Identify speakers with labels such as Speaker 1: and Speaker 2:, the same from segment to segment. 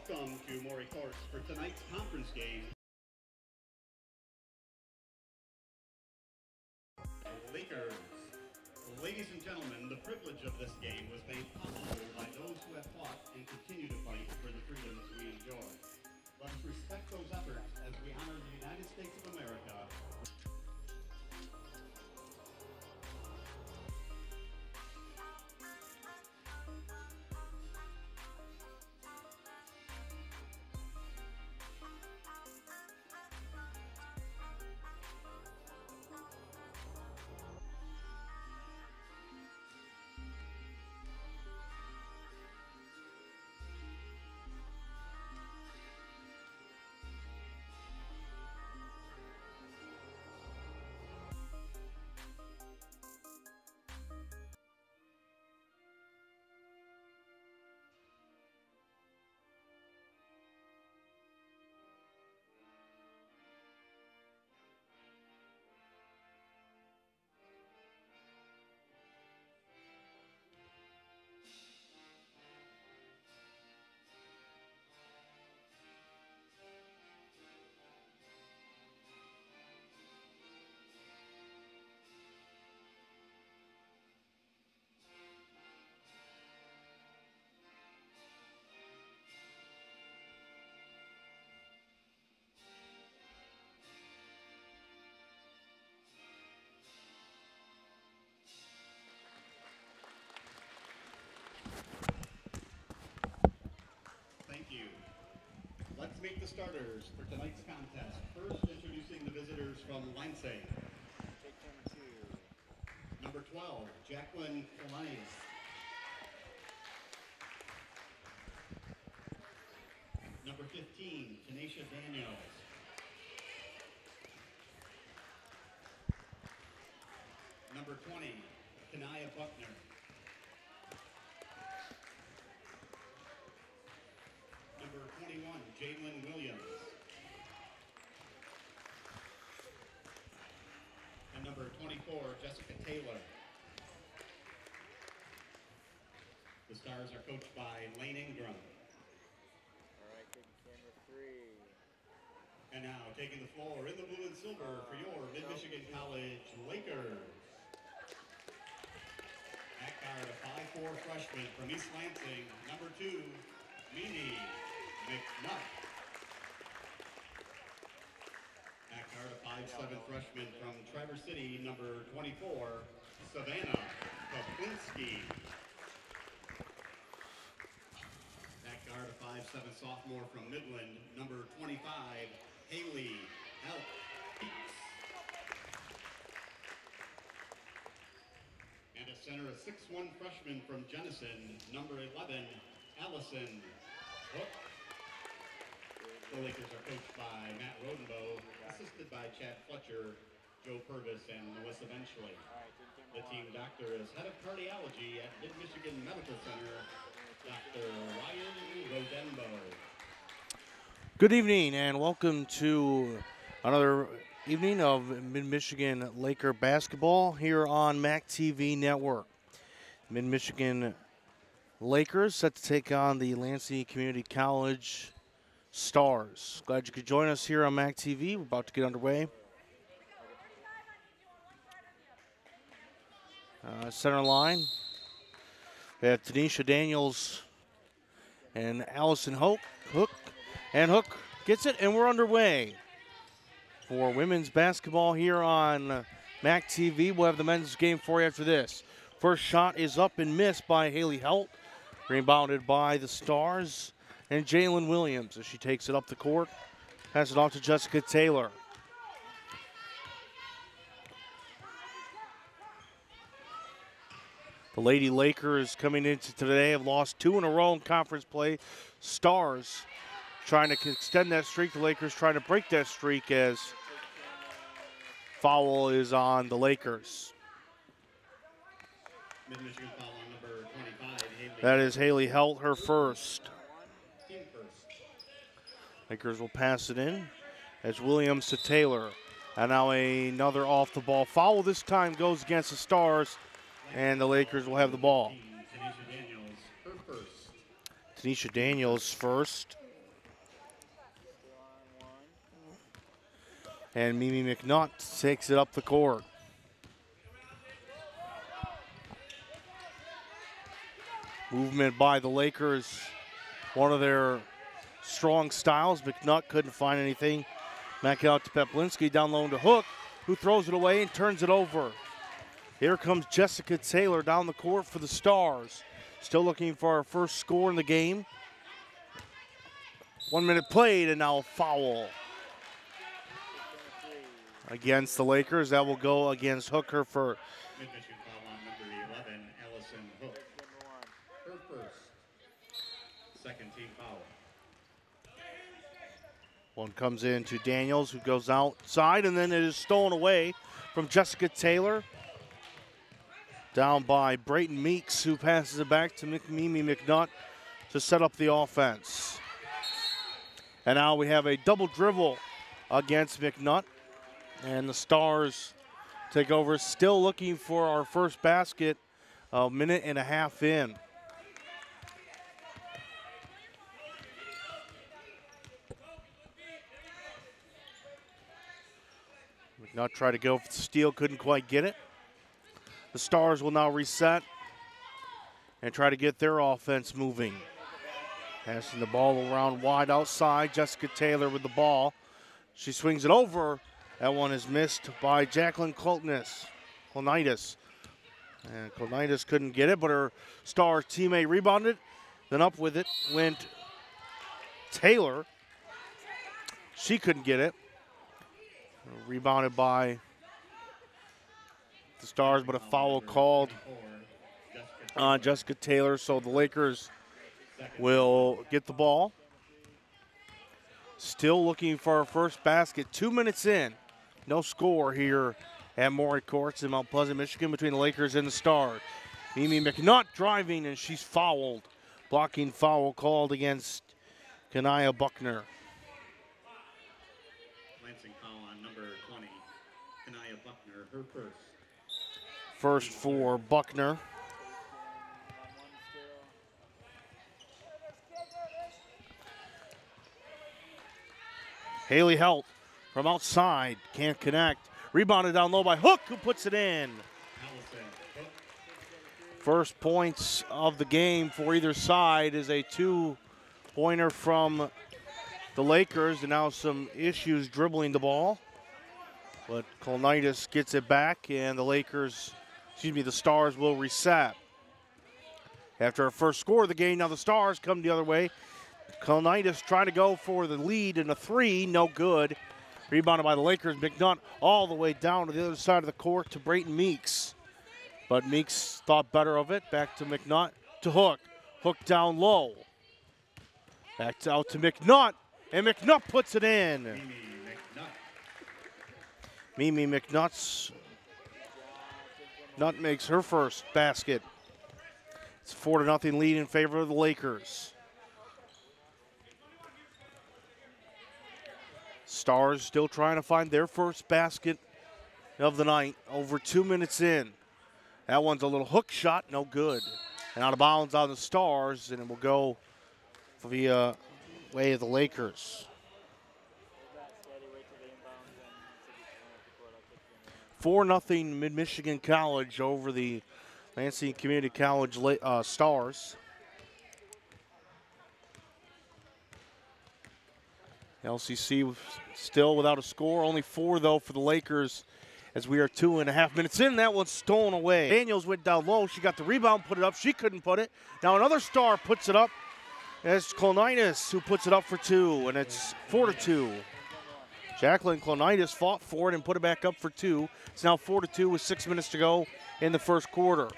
Speaker 1: Welcome to Maury Courts for tonight's conference game. Lakers. Ladies and gentlemen, the privilege of this game was made possible by those who have fought and continue to fight for the freedoms we enjoy. Let us respect those efforts as we honor the United States of America. Let's meet the starters for tonight's contest. First, introducing the visitors from Lansing.
Speaker 2: Take number 2.
Speaker 1: Number 12, Jacqueline Elias. Number 15, Tanisha Daniels. Number 20, Kanaya Buckner. Number 21, Jalen Williams. And number 24, Jessica Taylor. The Stars are coached by Lane Ingram.
Speaker 2: All right, taking camera 3.
Speaker 1: And now taking the floor in the blue and silver for your Mid-Michigan College Lakers. Back guard, a 5'4" freshman from East Lansing, number 2, Mimi McNutt. Back guard, a 5'7" freshman from Traverse City, number 24, Savannah Kaplinski. Back guard, a 5'7" sophomore from Midland, number 25, Haley Help. And a center, a 6'1" freshman from Jenison, number 11, Allison Hook. The Lakers are coached by Matt Rodenbow, assisted by Chad Fletcher, Joe Purvis, and Melissa Benchley. The team doctor is head of cardiology at Mid-Michigan Medical Center, Dr. Ryan Rodenbow.
Speaker 3: Good evening and welcome to another evening of Mid-Michigan Laker basketball here on MAC TV Network. Mid-Michigan Lakers set to take on the Lansing Community College Stars. Glad you could join us here on MAC TV. We're about to get underway. Center line, we have Tanisha Daniels and Allison Hook. And Hook gets it, and we're underway for women's basketball here on MAC TV. We'll have the men's game for you after this. First shot is up and missed by Haley Helt. Rebounded by the Stars and Jalen Williams as she takes it up the court. Pass it off to Jessica Taylor. The Lady Lakers coming into today have lost 2 in a row in conference play. Stars trying to extend that streak. The Lakers trying to break that streak as foul is on the Lakers.
Speaker 1: Mid-Michigan foul on number 25, Haley.
Speaker 3: That is Haley Helt, her first.
Speaker 1: Team first.
Speaker 3: Lakers will pass it in as Williams to Taylor. And now another off-the-ball foul. This time goes against the Stars, and the Lakers will have the ball.
Speaker 1: Tanisha Daniels, her first.
Speaker 3: Tanisha Daniels first. And Mimi McNutt takes it up the court. Movement by the Lakers, one of their strong styles. McNutt couldn't find anything. Back out to Peplinski, down low to Hook, who throws it away and turns it over. Here comes Jessica Taylor down the court for the Stars. Still looking for our first score in the game. 1 minute played, and now a foul against the Lakers. That will go against Hooker for
Speaker 1: Mid-Michigan foul on number 11, Allison Hook. Her first. Second team foul.
Speaker 3: one. Comes in to Daniels, who goes outside, and then it is stolen away from Jessica Taylor. Down by Brayton Meeks, who passes it back to Mimi McNutt to set up the offense. And now we have a double dribble against McNutt. And the Stars take over, still looking for our first basket, a minute and a half in. McNutt tried to go for the steal, couldn't quite get it. The Stars will now reset and try to get their offense moving. Passing the ball around wide outside, Jessica Taylor with the ball. She swings it over. That one is missed by Jacqueline Klonitis. And Klonitis couldn't get it, but her Star teammate rebounded. Then up with it went Taylor. She couldn't get it. Rebounded by the the Stars, but a foul called on Jessica Taylor, so the Lakers will get the ball. Still looking for our first basket. 2 minutes in. No score here at Maury Courts in Mount Pleasant, Michigan, between the Lakers and the Stars. Mimi McNutt driving, and she's fouled. Blocking foul called against Kanaya Buckner.
Speaker 1: Lansing foul on number 20, Kanaya Buckner, her first.
Speaker 3: First for Buckner. Haley Helt from outside, can't connect. Rebounded down low by Hook, who puts it in. First points of the game for either side is a two-pointer from the Lakers, and now some issues dribbling the ball. But Kolnitis gets it back, and the Stars will reset. After our first score of the game, now the Stars come the other way. Kolnitis trying to go for the lead in a three, no good. Rebounded by the Lakers. McNutt all the way down to the other side of the court to Brayton Meeks. But Meeks thought better of it. Back to McNutt to Hook. Hook down low. Back out to McNutt, and McNutt puts it in. Mimi McNutt makes her first basket. It's a 4-0 lead in favor of the Lakers. Stars still trying to find their first basket of the night. Over 2 minutes in. That one's a little hook shot, no good. And out of bounds on the Stars, and it will go via way of the Lakers. 4-0 Mid-Michigan College over the Lansing Community College Stars. LCC still without a score. Only 4, though, for the Lakers as we are 2.5 minutes in. That one's stolen away. Daniels went down low. She got the rebound, put it up. She couldn't put it. Now another Star puts it up. It's Kolnitis who puts it up for 2, and it's 4-2. Jacqueline Kolnitis fought for it and put it back up for 2. It's now 4-2 with 6 minutes to go in the first quarter.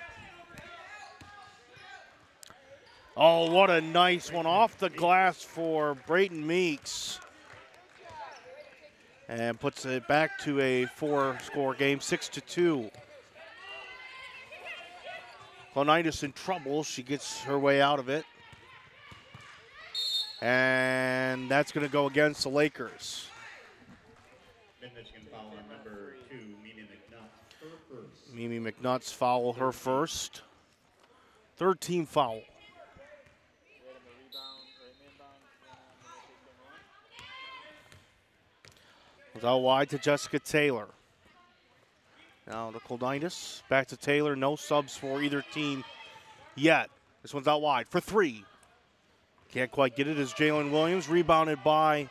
Speaker 3: Oh, what a nice one off the glass for Brayton Meeks. And puts it back to a 4-score game, 6-2. Kolnitis in trouble. She gets her way out of it. And that's going to go against the Lakers.
Speaker 1: Mid-Michigan foul on number 2, Mimi McNutt, her first.
Speaker 3: Mimi McNutt's foul, her first. Third team foul. Was out wide to Jessica Taylor. Now to Kolnitis. Back to Taylor. No subs for either team yet. This one's out wide for 3. Can't quite get it as Jalen Williams. Rebounded by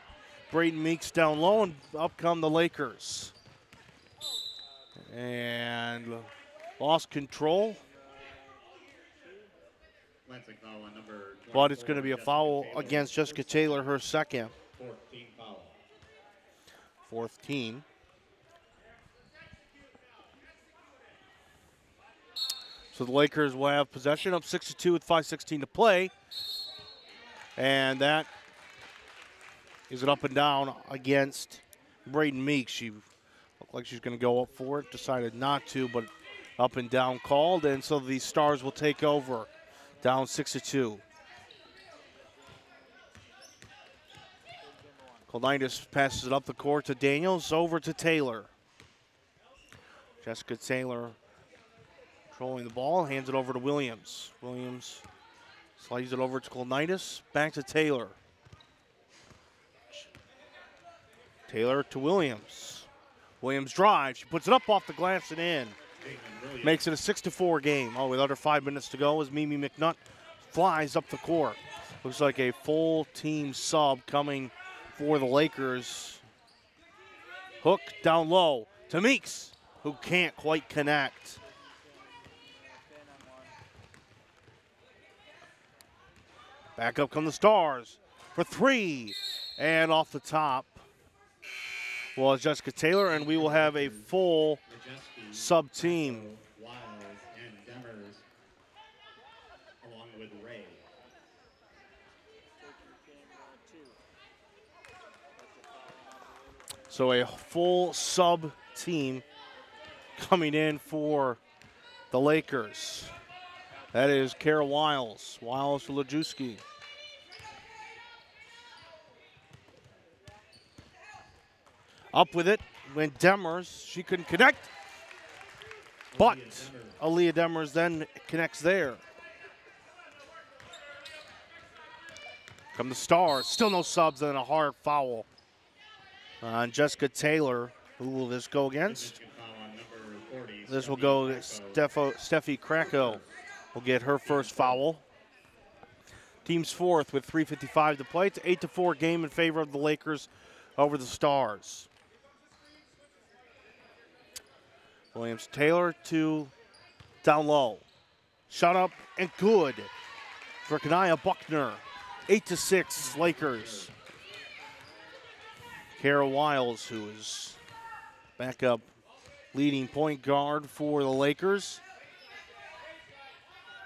Speaker 3: Brayton Meeks down low, and up come the Lakers. And lost control. But it's going to be a foul against Jessica Taylor, her second.
Speaker 1: 14 foul.
Speaker 3: Fourth team. So the Lakers will have possession up 6-2 with 5:16 to play. And that is an up and down against Brayton Meeks. She looked like she's going to go up for it, decided not to, but up and down called. And so the Stars will take over, down 6-2. Kolnitis passes it up the court to Daniels, over to Taylor. Jessica Taylor controlling the ball, hands it over to Williams. Williams slides it over to Kolnitis, back to Taylor. Taylor to Williams. Williams drives, she puts it up off the glass and in. Makes it a 6-4 game. Oh, with under 5 minutes to go as Mimi McNutt flies up the court. Looks like a full team sub coming for the Lakers. Hook down low to Meeks, who can't quite connect. Back up come the Stars for 3, and off the top was Jessica Taylor, and we will have a full
Speaker 1: Majeski,
Speaker 3: sub team.
Speaker 1: Wiles, and Demers, along with Ray.
Speaker 3: So a full sub team coming in for the Lakers. That is Kara Wiles. Wiles for Lajewski. Up with it went Demers. She couldn't connect. But Aaliyah Demers then connects there. Come the Stars. Still no subs and a hard foul on Jessica Taylor. Who will this go against? This will go Steffi Krakow. Will get her first foul. Team's fourth with 3:55 to play. It's an 8-4 game in favor of the Lakers over the Stars. Williams Taylor to down low. Shot up and good for Kanaya Buckner. 8-6 Lakers. Kara Wiles, who is backup leading point guard for the Lakers.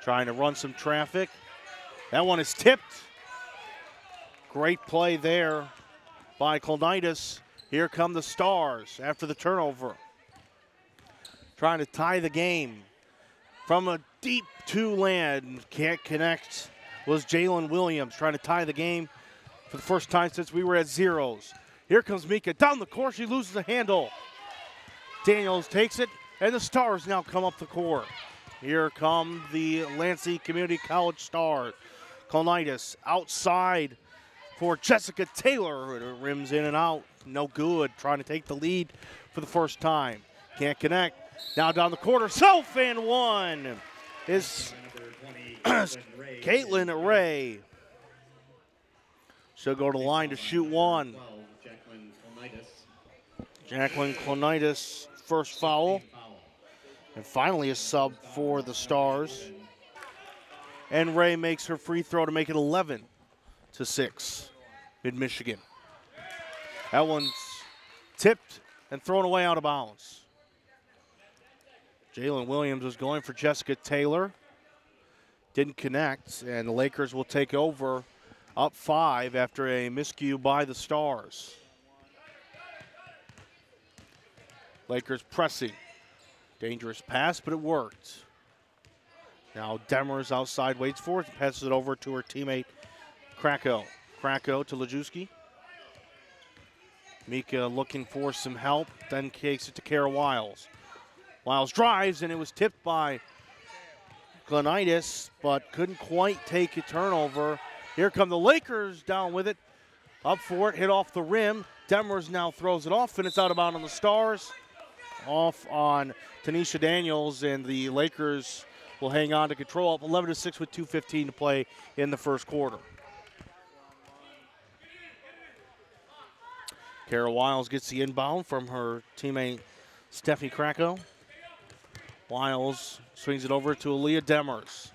Speaker 3: Trying to run some traffic. That one is tipped. Great play there by Klonitis. Here come the Stars after the turnover. Trying to tie the game. From a deep two land, can't connect, was Jalen Williams. Trying to tie the game for the first time since we were at zeros. Here comes Mika down the court. She loses the handle. Daniels takes it, and the Stars now come up the court. Here come the Lansing Community College Stars. Klonitis outside for Jessica Taylor. It rims in and out. No good. Trying to take the lead for the first time. Can't connect. Now down the court herself, and one is Caitlin Ray. She'll go to the line to shoot one. Jacqueline Klonitis, first foul. And finally a sub for the Stars. And Ray makes her free throw to make it 11-6, Mid-Michigan. That one's tipped and thrown away out of bounds. Jalen Williams was going for Jessica Taylor. Didn't connect, and the Lakers will take over up 5 after a miscue by the Stars. Lakers pressing. Dangerous pass, but it worked. Now Demers outside, waits for it, passes it over to her teammate Krakow. Krakow to Lajewski. Mika looking for some help, then takes it to Kara Wiles. Wiles drives, and it was tipped by Klonitis, but couldn't quite take a turnover. Here come the Lakers down with it. Up for it, hit off the rim. Demers now throws it off, and it's out of bounds on the Stars. Off on Tanisha Daniels, and the Lakers will hang on to control up 11-6 with 2:15 to play in the first quarter. Kara Wiles gets the inbound from her teammate Steffi Krakow. Wiles swings it over to Aaliyah Demers.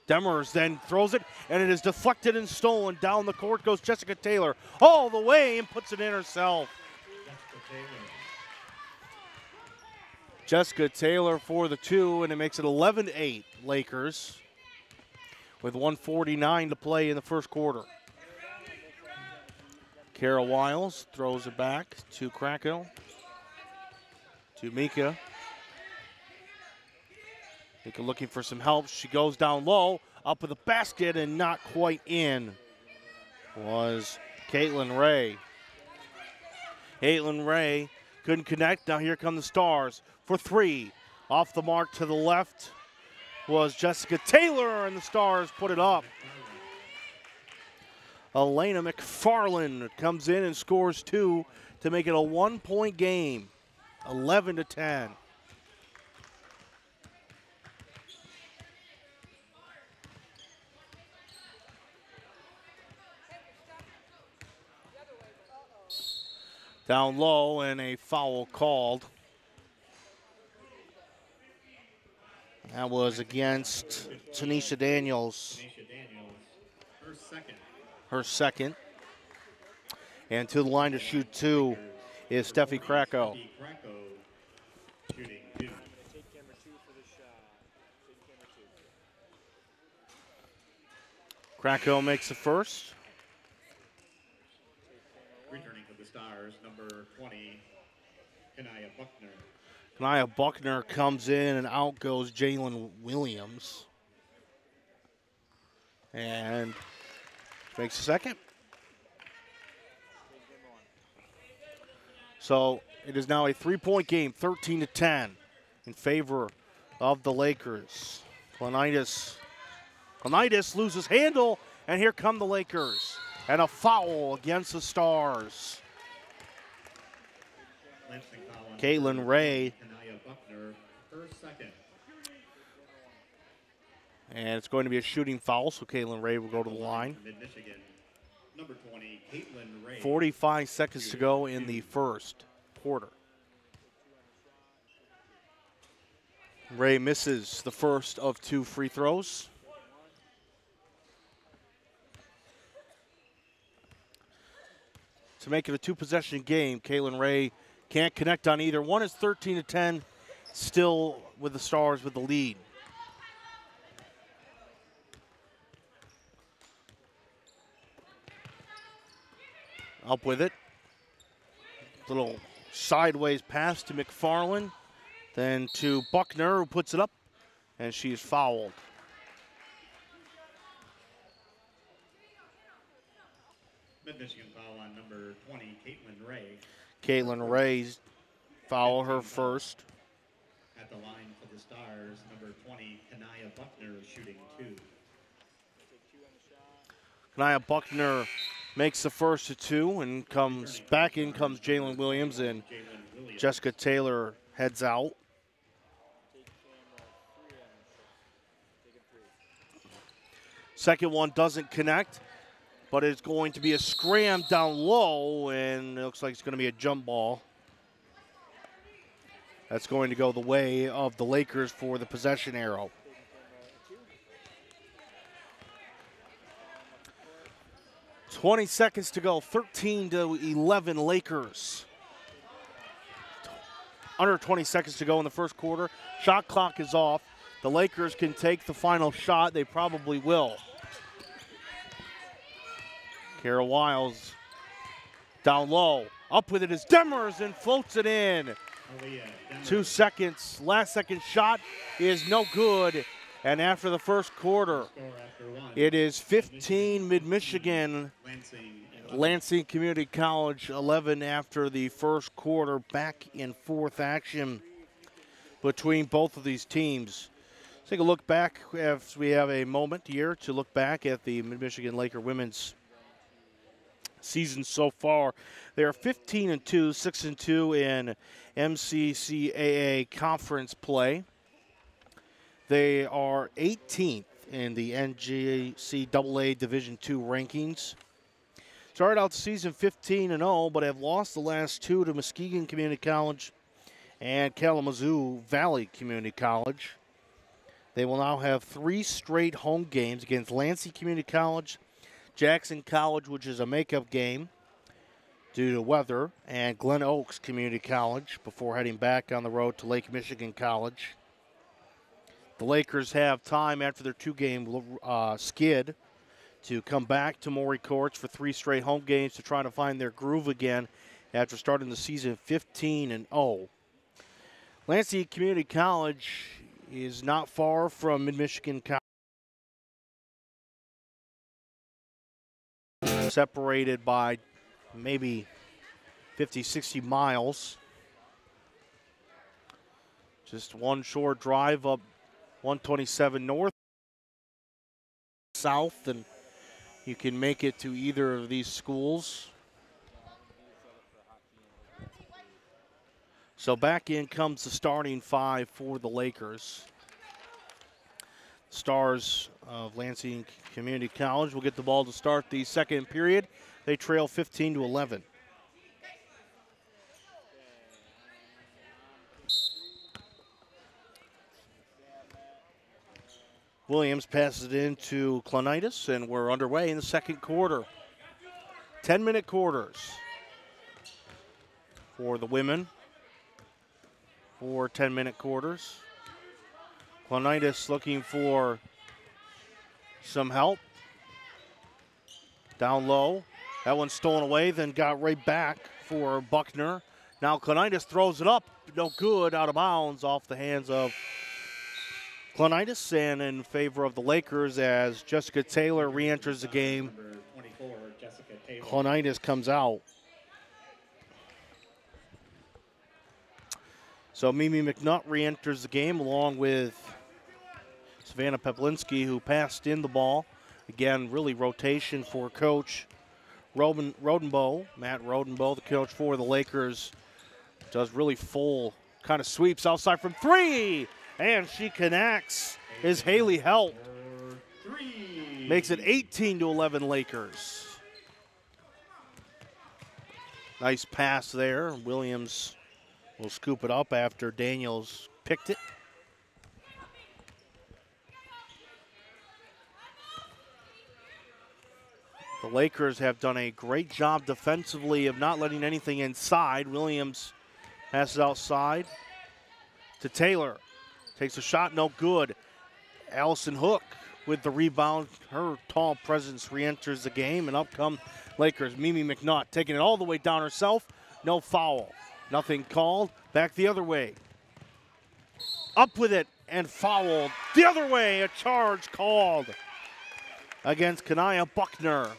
Speaker 3: Demers then throws it, and it is deflected and stolen. Down the court goes Jessica Taylor all the way and puts it in herself. Jessica Taylor for the two, and it makes it 11-8 Lakers with 1:49 to play in the first quarter. Kara Wiles throws it back to Krakow, to Mika. Mika looking for some help. She goes down low, up with the basket, and not quite in was Caitlin Ray. Caitlin Ray couldn't connect. Now here come the Stars for three. Off the mark to the left was Jessica Taylor, and the Stars put it up. Elena McFarland comes in and scores two to make it a 1-point game, 11-10. Down low, and a foul called. That was against Tanisha Daniels.
Speaker 1: Her second.
Speaker 3: Her second. And to the line to shoot two is Steffi Krakow.
Speaker 1: Steffi Krakow shooting 2.
Speaker 2: I'm going to take camera 2 for the shot. Take camera 2.
Speaker 3: Krakow makes the first.
Speaker 1: Returning to the Stars, number 20, Kanaya Buckner.
Speaker 3: Kanaya Buckner comes in, and out goes Jalen Williams. And makes the second. So it is now a 3-point game, 13-10, in favor of the Lakers. Clonitis loses handle, and here come the Lakers. And a foul against the Stars. Caitlin Ray.
Speaker 1: Kanaya Buckner, her second.
Speaker 3: And it's going to be a shooting foul, so Caitlin Ray will go to the line.
Speaker 1: Mid-Michigan, number 20, Caitlin Ray.
Speaker 3: 45 seconds to go in the first quarter. Ray misses the first of 2 free throws. To make it a 2-possession game, Caitlin Ray can't connect on either one. It's 13-10, still with the Stars with the lead. Up with it. Little sideways pass to McFarland. Then to Buckner, who puts it up, and she's fouled.
Speaker 1: Mid-Michigan foul on number 20, Caitlin Ray.
Speaker 3: Caitlin Ray's foul, her first.
Speaker 1: At the line for the Stars, number 20, Kanaya Buckner shooting 2.
Speaker 3: Kanaya Buckner makes the first of 2, and comes back in comes Jalen Williams, and Jessica Taylor heads out. Second one doesn't connect, but it's going to be a scram down low, and it looks like it's going to be a jump ball. That's going to go the way of the Lakers for the possession arrow. .20 seconds to go, 13-11 Lakers. Under 20 seconds to go in the first quarter. Shot clock is off. The Lakers can take the final shot. They probably will. Kara Wiles down low. Up with it is Demers and floats it in. 2 seconds. Last second shot is no good. And after the first quarter, it is 15 Mid-Michigan, Lansing Community College 11 after the first quarter. Back in fourth action between both of these teams. Let's take a look back as we have a moment here to look back at the Mid-Michigan Laker women's season so far. They are 15-2, 6-2 in MCCAA conference play. They are 18th in the NCAA Division II rankings. Started out the season 15-0, but have lost the last 2 to Muskegon Community College and Kalamazoo Valley Community College. They will now have 3 straight home games against Lansing Community College, Jackson College, which is a makeup game due to weather, and Glen Oaks Community College before heading back on the road to Lake Michigan College. The Lakers have time after their 2-game skid to come back to Maury Courts for 3 straight home games to try to find their groove again after starting the season 15-0. Lansing Community College is not far from Mid-Michigan College. Separated by maybe 50, 60 miles. Just one short drive up 127 north, south, and you can make it to either of these schools. So back in comes the starting 5 for the Lakers. Stars of Lansing Community College will get the ball to start the second period. They trail 15-11. Williams passes it into Clonitis, and we're underway in the second quarter. 10-minute quarters for the women. 4 10-minute quarters. Clonitis looking for some help. Down low. That one's stolen away, then got right back for Buckner. Now Clonitis throws it up. No good, out of bounds, off the hands of Clonitis, and in favor of the Lakers as Jessica Taylor re-enters the game.
Speaker 1: Number 24, Jessica Taylor.
Speaker 3: Clonitis comes out. So Mimi McNutt re-enters the game along with Savannah Peplinski, who passed in the ball. Again, really rotation for Coach Rodenbow. Matt Rodenbow, the coach for the Lakers, does really full kind of sweeps outside from 3. And she connects. Is Haley Helt. Makes it 18-11 Lakers. Nice pass there. Williams will scoop it up after Daniels picked it. The Lakers have done a great job defensively of not letting anything inside. Williams passes outside to Taylor. Takes a shot, no good. Allison Hook with the rebound. Her tall presence re-enters the game, and up come Lakers. Mimi McNutt taking it all the way down herself. No foul. Nothing called. Back the other way. Up with it and fouled. The other way, a charge called against Kanaya Buckner.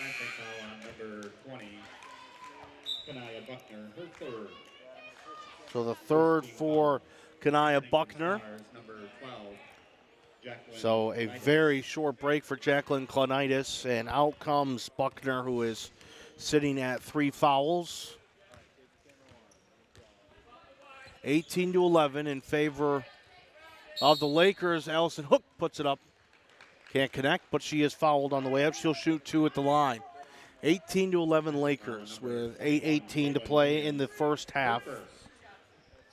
Speaker 1: I think foul on number 20, Kanaya Buckner, her third.
Speaker 3: So the third for Kanaya Buckner.
Speaker 1: Number 12, Jacqueline
Speaker 3: So a very short break for Jacqueline Clonitis, and out comes Buckner, who is sitting at 3 fouls. 18-11 in favor of the Lakers. Allison Hook puts it up. Can't connect, but she is fouled on the way up. She'll shoot 2 at the line. 18-11 Lakers with 8:18 to play in the first half.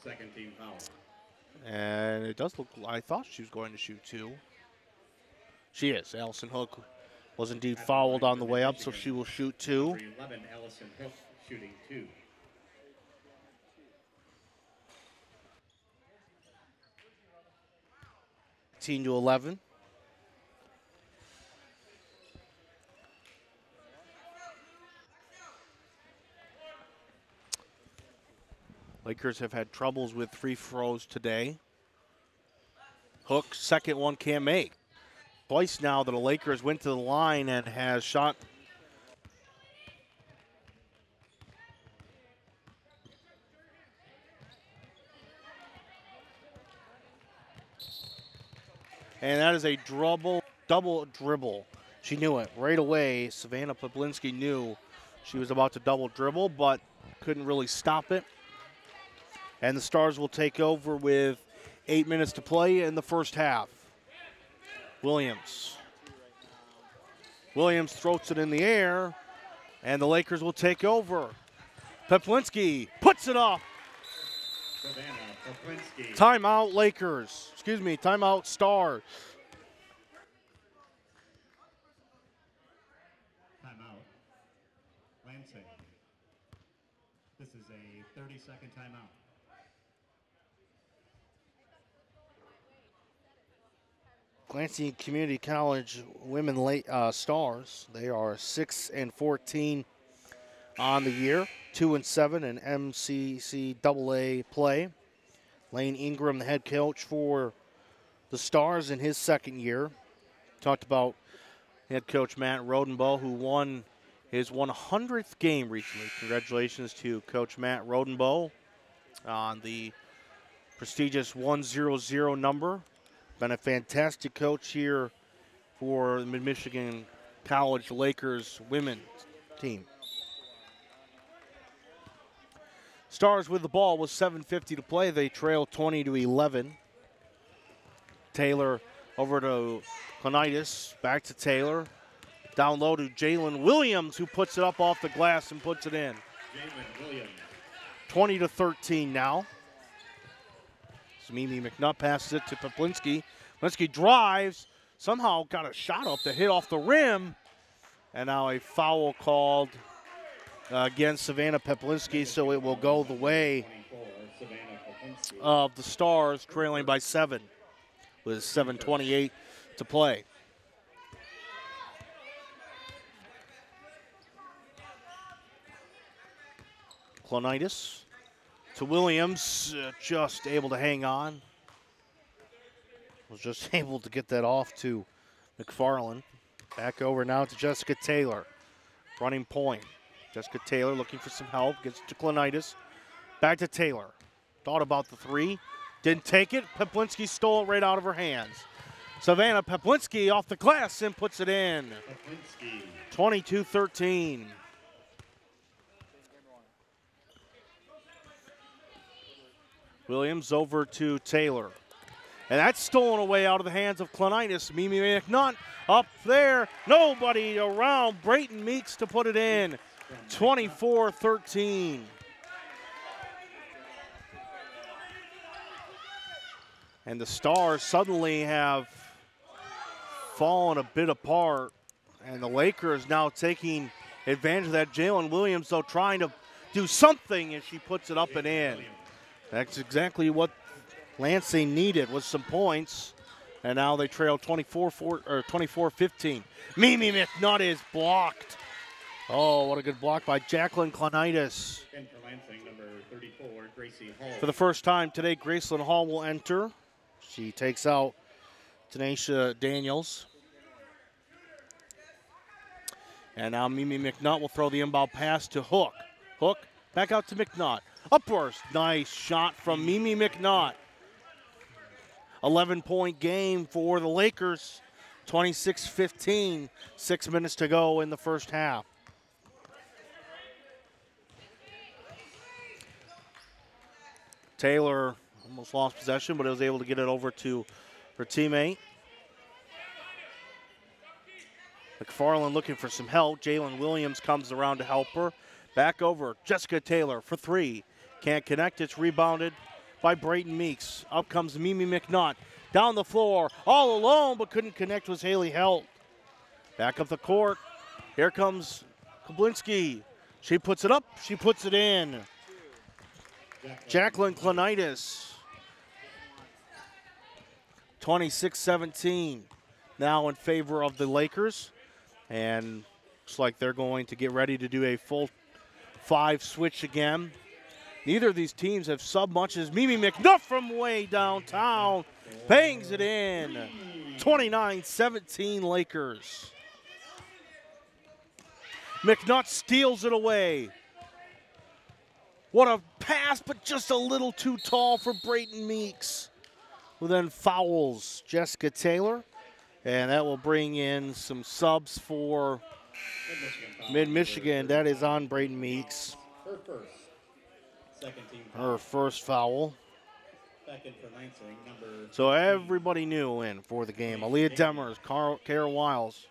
Speaker 1: Second team foul.
Speaker 3: And it does look, I thought she was going to shoot 2. She is. Allison Hook was indeed fouled on the way up, so she will shoot 2.
Speaker 1: Number 11, Allison Hook, shooting 2.
Speaker 3: 18-11. Lakers have had troubles with free throws today. Hook, second one, can't make. Twice now that the Lakers went to the line and has shot. And that is a double dribble. She knew it right away. Savannah Peplinski knew she was about to double dribble, but couldn't really stop it. And the Stars will take over with 8 minutes to play in the first half. Williams throws it in the air, and the Lakers will take over. Peplinski puts it up.
Speaker 1: Savannah Peplinski.
Speaker 3: Timeout Lakers. Excuse me, timeout Stars.
Speaker 1: Timeout. Lansing. This is a 30-second timeout.
Speaker 3: Lansing Community College women Stars. They are 6-14 on the year, 2-7 in MCCAA play. Lane Ingram, the head coach for the Stars in his second year. Talked about head coach Matt Rodenbow, who won his 100th game recently. Congratulations to Coach Matt Rodenbow on the prestigious 100 number. Been a fantastic coach here for the Mid-Michigan College Lakers women's team. Stars with the ball with 7:50 to play. They trail 20-11. Taylor over to Clonitis. Back to Taylor. Down low to Jalen Williams, who puts it up off the glass and puts it in.
Speaker 1: Jalen Williams.
Speaker 3: 20-13 now. Mimi McNutt passes it to Peplinski. Peplinski drives, somehow got a shot up to hit off the rim, And now a foul called against Savannah Peplinski, so it will go the way of the Stars, trailing by 7 with 7:28 to play. Clonitis to Williams, just able to hang on. Was just able to get that off to McFarland. Back over now to Jessica Taylor. Running point. Jessica Taylor looking for some help. Gets to Clonitis. Back to Taylor. Thought about the three. Didn't take it. Peplinski stole it right out of her hands. Savannah Peplinski off the glass and puts it in. 22-13. Williams over to Taylor. And that's stolen away out of the hands of Clonitis. Mimi McNutt up there. Nobody around. Brayton Meeks to put it in. 24-13. And the Stars suddenly have fallen a bit apart. And the Lakers now taking advantage of that. Jalen Williams, though, trying to do something as she puts it up and in. That's exactly what Lansing needed, was some points. And now they trail 24-15. Mimi McNutt is blocked. Oh, what a good block by Jacqueline Clonitis.
Speaker 1: And for Lansing, number 34, Gracie Hall.
Speaker 3: For the first time today, Graceland Hall will enter. She takes out Tanisha Daniels. And now Mimi McNutt will throw the inbound pass to Hook. Hook back out to McNutt. Upburst. Nice shot from Mimi McNutt. 11-point game for the Lakers. 26-15. 6 minutes to go in the first half. Taylor almost lost possession, but was able to get it over to her teammate. McFarland looking for some help. Jalen Williams comes around to help her. Back over, Jessica Taylor for three. Can't connect, it's rebounded by Brayton Meeks. Up comes Mimi McNutt. Down the floor, all alone, but couldn't connect, was Haley Helt. Back up the court. Here comes Kablinski. She puts it up, she puts it in. Jacqueline Clonitis. 26-17 now in favor of the Lakers. And looks like they're going to get ready to do a full 5 switch again. Neither of these teams have subbed much as Mimi McNutt from way downtown bangs it in. 29-17 Lakers. McNutt steals it away. What a pass, but just a little too tall for Brayton Meeks, who then fouls Jessica Taylor. And that will bring in some subs for Mid-Michigan. That is on Brayton Meeks.
Speaker 1: Her first. Second team foul.
Speaker 3: Her first foul.
Speaker 1: Second for Lansing, number
Speaker 3: So everybody new in for the game. Aaliyah Demers, Kara Wiles.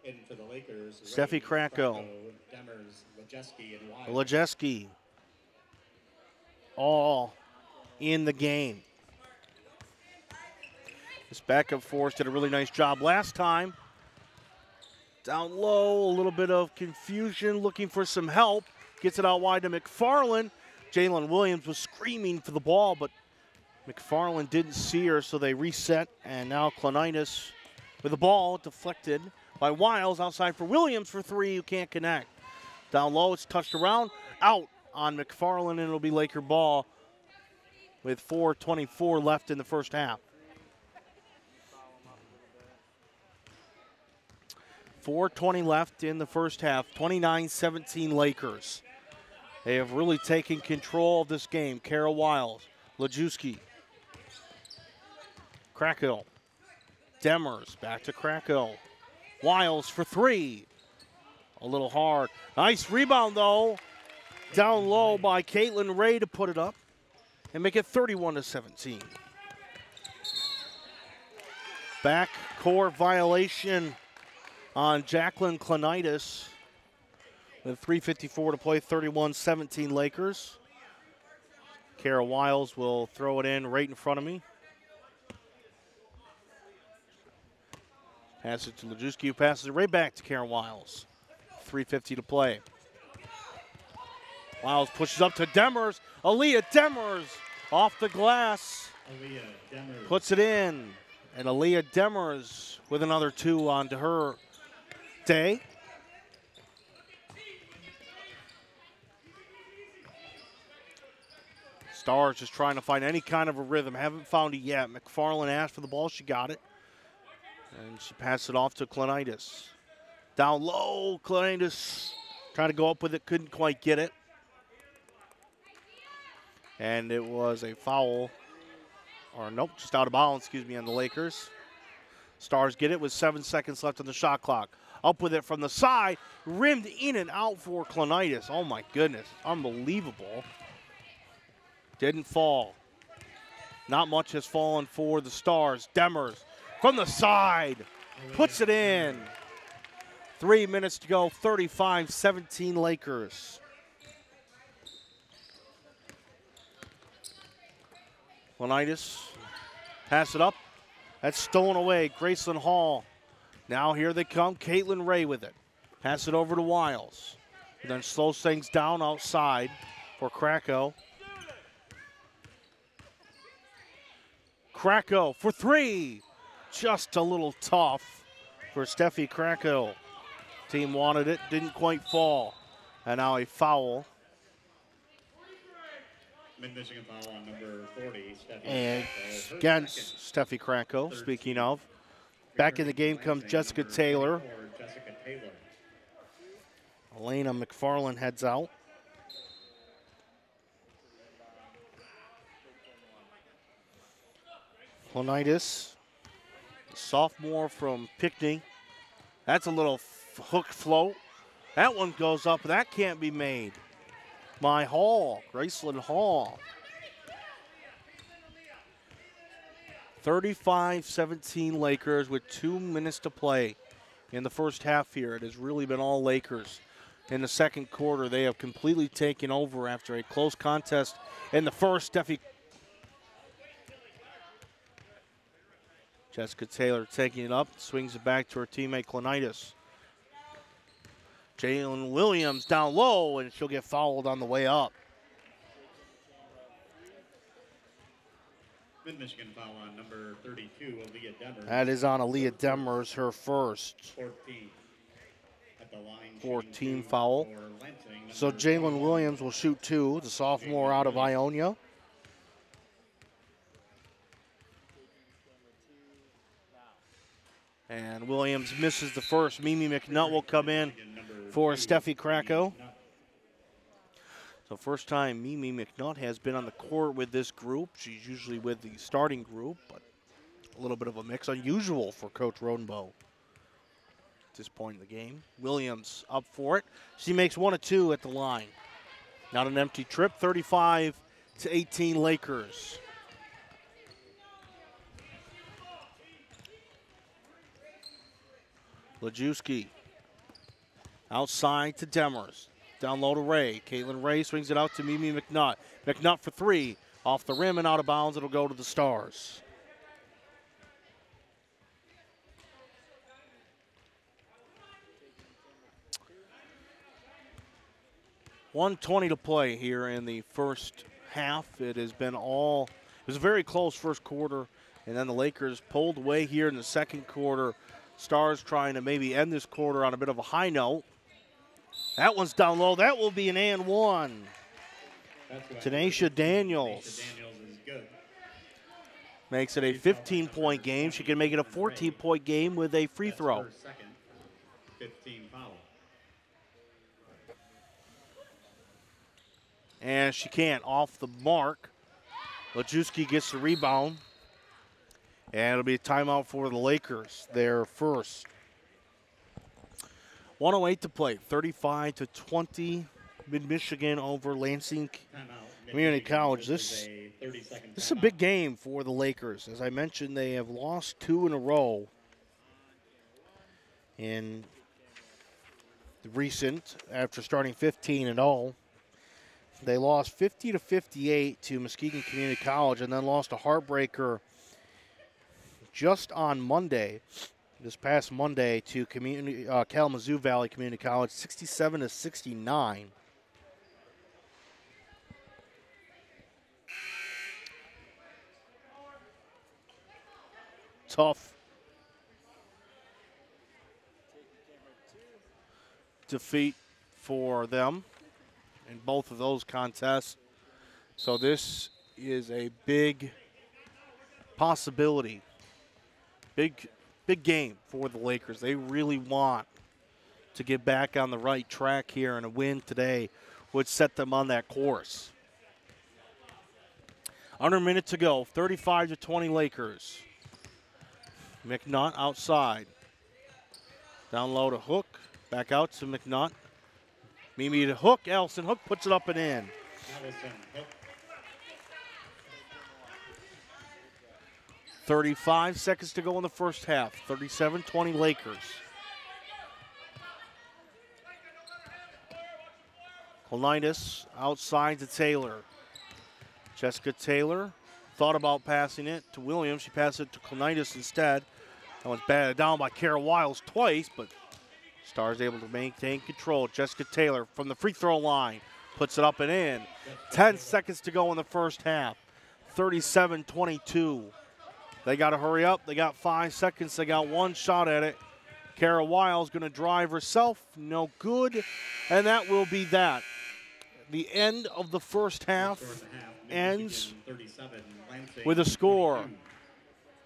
Speaker 1: in for the Lakers.
Speaker 3: Steffi Kracko.
Speaker 1: Demers, Lejeski, and Wiles.
Speaker 3: Lejeski. All in the game. This backup force did a really nice job last time. Down low, a little bit of confusion, looking for some help. Gets it out wide to McFarland. Jalen Williams was screaming for the ball, but McFarland didn't see her, so they reset. And now Clonitis with the ball deflected by Wiles outside for Williams for three, who can't connect. Down low, it's touched around, out on McFarland, and it'll be Laker ball with 4:24 left in the first half. 4:20 left in the first half. 29-17 Lakers. They have really taken control of this game. Kara Wiles, Lajewski, Kracko, Demers, back to Kracko. Wiles for three. A little hard. Nice rebound, though. Down low by Caitlin Ray to put it up and make it 31-17. Back court violation on Jacqueline Clonitis. With 3:54 to play, 31-17 Lakers. Kara Wiles will throw it in right in front of me. Pass it to Lajewski, who passes it right back to Karen Wiles. 3:50 to play. Wiles pushes up to Demers. Aaliyah Demers off the glass.
Speaker 1: Aaliyah Demers.
Speaker 3: Puts it in. And Aaliyah Demers with another 2 onto her day. Stars just trying to find any kind of a rhythm. Haven't found it yet. McFarland asked for the ball. She got it. And she passed it off to Clonitis. Down low, Clonitis trying to go up with it. Couldn't quite get it. And it was a foul. Or nope, just out of bounds, excuse me, on the Lakers. Stars get it with 7 seconds left on the shot clock. Up with it from the side. Rimmed in and out for Clonitis. Oh, my goodness. Unbelievable. Didn't fall. Not much has fallen for the Stars. Demers from the side. Puts it in. 3 minutes to go. 35-17 Lakers. Clonitis. Pass it up. That's stolen away. Graceland Hall. Now here they come. Caitlin Ray with it. Pass it over to Wiles. And then slows things down outside for Krakow. Krakow for 3. Just a little tough for Steffi Krakow. Team wanted it, didn't quite fall. And now a foul.
Speaker 1: Mid-Michigan foul on number 40, Steffi
Speaker 3: And
Speaker 1: Krakow.
Speaker 3: against Steffi Krakow, speaking of. Back in the game comes Jessica Taylor.
Speaker 1: Jessica Taylor.
Speaker 3: Elena McFarland heads out. Clonitis, sophomore from Pinckney. That's a little hook float. That one goes up. That can't be made. My Hall, Graceland Hall. 35-17 Lakers with 2 minutes to play in the first half here. It has really been all Lakers. In the second quarter, they have completely taken over after a close contest in the first. Jessica Taylor taking it up, swings it back to her teammate Clonitis. Jalen Williams down low, and she'll get fouled on the way up.
Speaker 1: Mid-Michigan foul on number 32, Aaliyah Demers.
Speaker 3: That is on Aaliyah Demers, her first
Speaker 1: 14. At the line,
Speaker 3: 14 foul.
Speaker 1: for Lansing,
Speaker 3: So
Speaker 1: number
Speaker 3: Jalen
Speaker 1: 21.
Speaker 3: Williams will shoot 2, the sophomore out of Ionia. And Williams misses the first. Mimi McNutt will come in for Steffi Krakow. So first time Mimi McNutt has been on the court with this group. She's usually with the starting group, but a little bit of a mix. Unusual for Coach Rodenbow at this point in the game. Williams up for it. She makes 1 of 2 at the line. Not an empty trip. 35-18 Lakers. Lajewski outside to Demers. Down low to Ray. Caitlin Ray swings it out to Mimi McNutt. McNutt for 3. Off the rim and out of bounds. It'll go to the Stars. .120 to play here in the first half. It has been all, it was a very close first quarter, and then the Lakers pulled away here in the second quarter. Stars trying to maybe end this quarter on a bit of a high note. That one's down low. That will be an and one. Tanisha Daniels
Speaker 1: is good.
Speaker 3: makes it a 15-point game. She can make it a 14-point game with a free throw.
Speaker 1: That's her second 15 foul.
Speaker 3: And she can't. Off the mark. Lajewski gets the rebound. And it'll be a timeout for the Lakers. Their first. 1:08 to play. 35-20. Mid-Michigan over Lansing Community College. This is a big game for the Lakers. As I mentioned, they have lost 2 in a row in the recent, after starting 15-0. They lost 50-58 to Muskegon Community College and then lost a heartbreaker just on Monday this past Monday to Kalamazoo Valley Community College, 67-69. Tough defeat for them in both of those contests. So this is a big possibility, big game for the Lakers. They really want to get back on the right track here, and a win today would set them on that course. Under a minute to go, 35-20 Lakers. McNutt outside. Down low to Hook. Back out to McNutt. Mimi to Hook. Allison Hook puts it up and in.
Speaker 1: Allison Hook.
Speaker 3: 35 seconds to go in the first half. 37-20 Lakers. Colnitis outside to Taylor. Jessica Taylor thought about passing it to Williams. She passed it to Colnitis instead. That was batted down by Kara Wiles twice, but Stars able to maintain control. Jessica Taylor from the free throw line puts it up and in. 10 seconds to go in the first half. 37-22. They got to hurry up. They got 5 seconds. They got one shot at it. Kara Wiles going to drive herself. No good. And that will be that. The end of the first half ends with a score.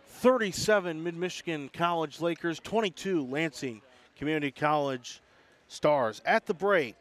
Speaker 3: 37 Mid-Michigan College Lakers, 22 Lansing Community College Stars. At the break,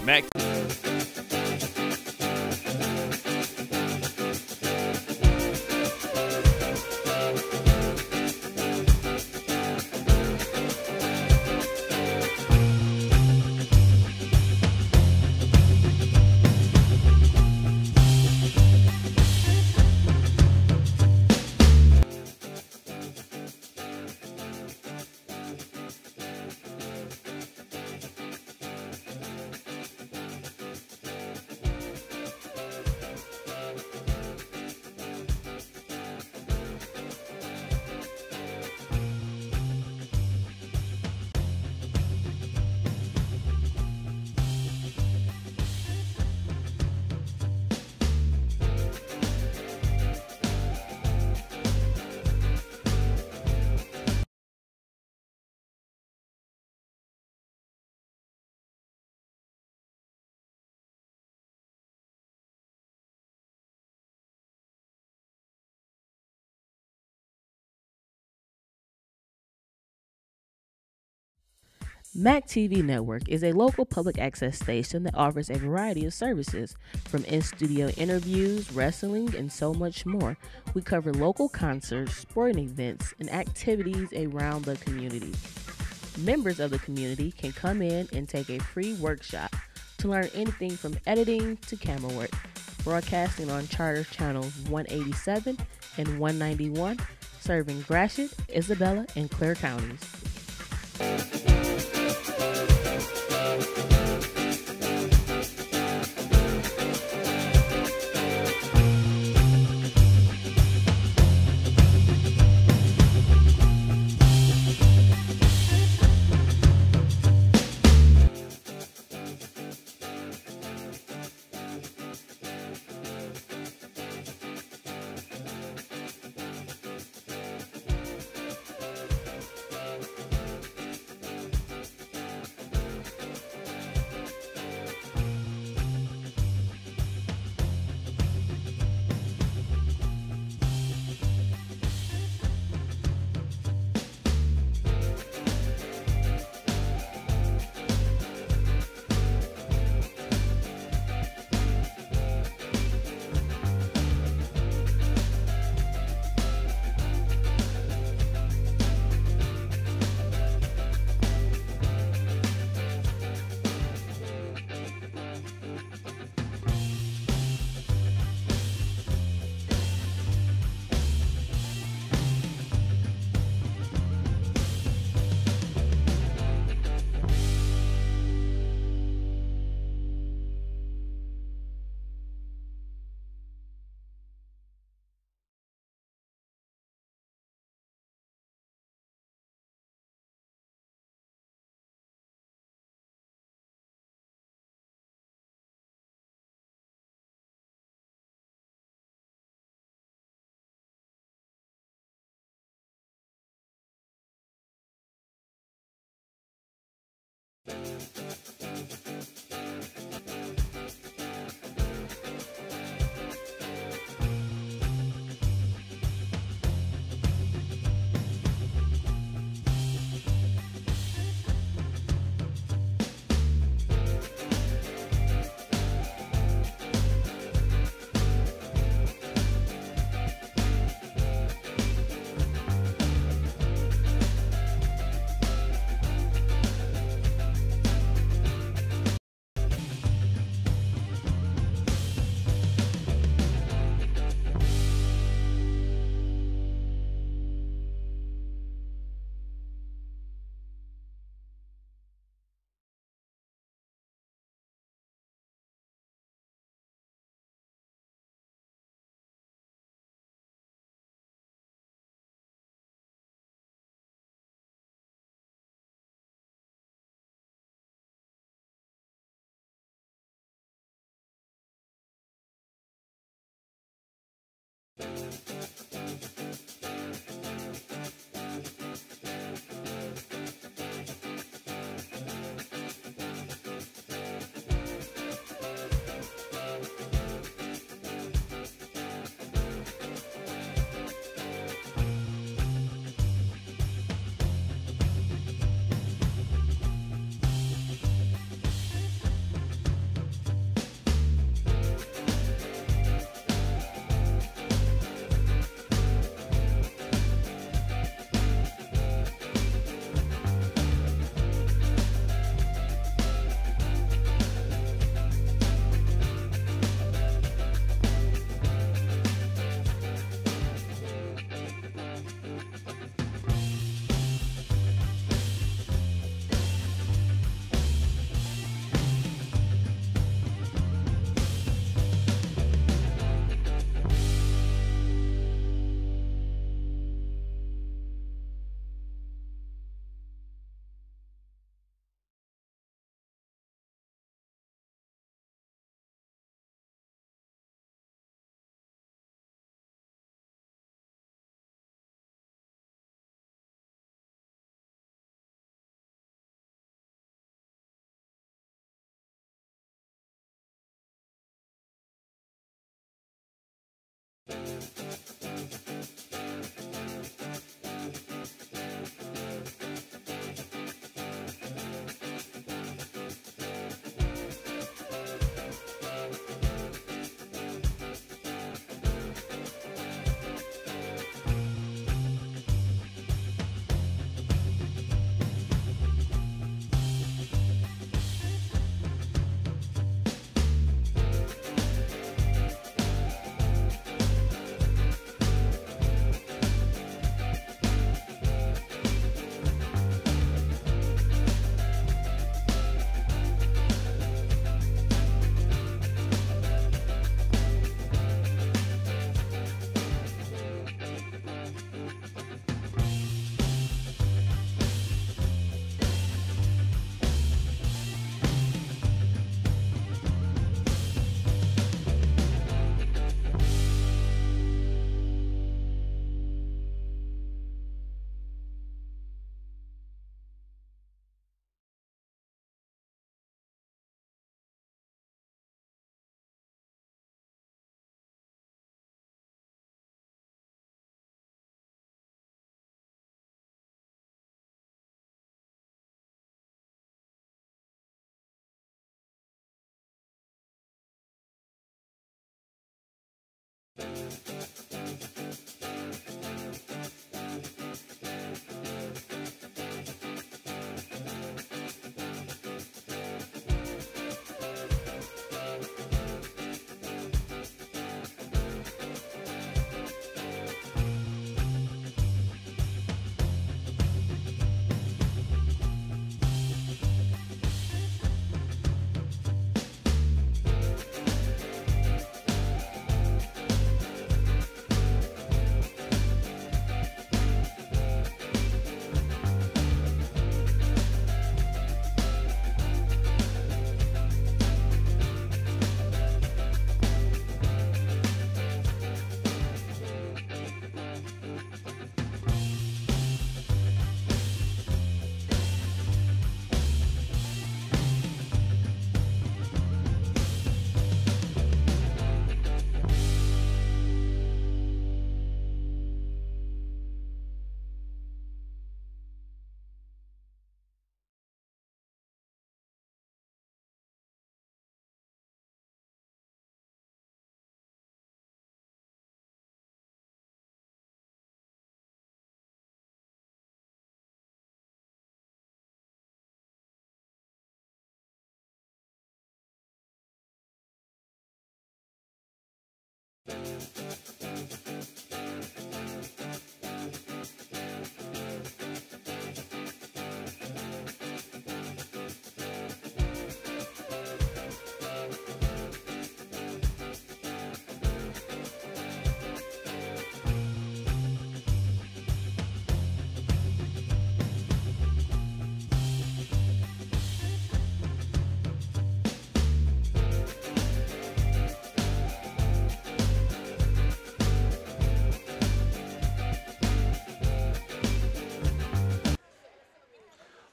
Speaker 4: Mac.
Speaker 5: MAC TV Network is a local public access station that offers a variety of services, from in-studio interviews, wrestling, and so much more. We cover local concerts, sporting events, and activities around the community. Members of the community can come in and take a free workshop to learn anything from editing to camera work. Broadcasting on Charter Channels 187 and 191, serving Gratiot, Isabella, and Clare counties.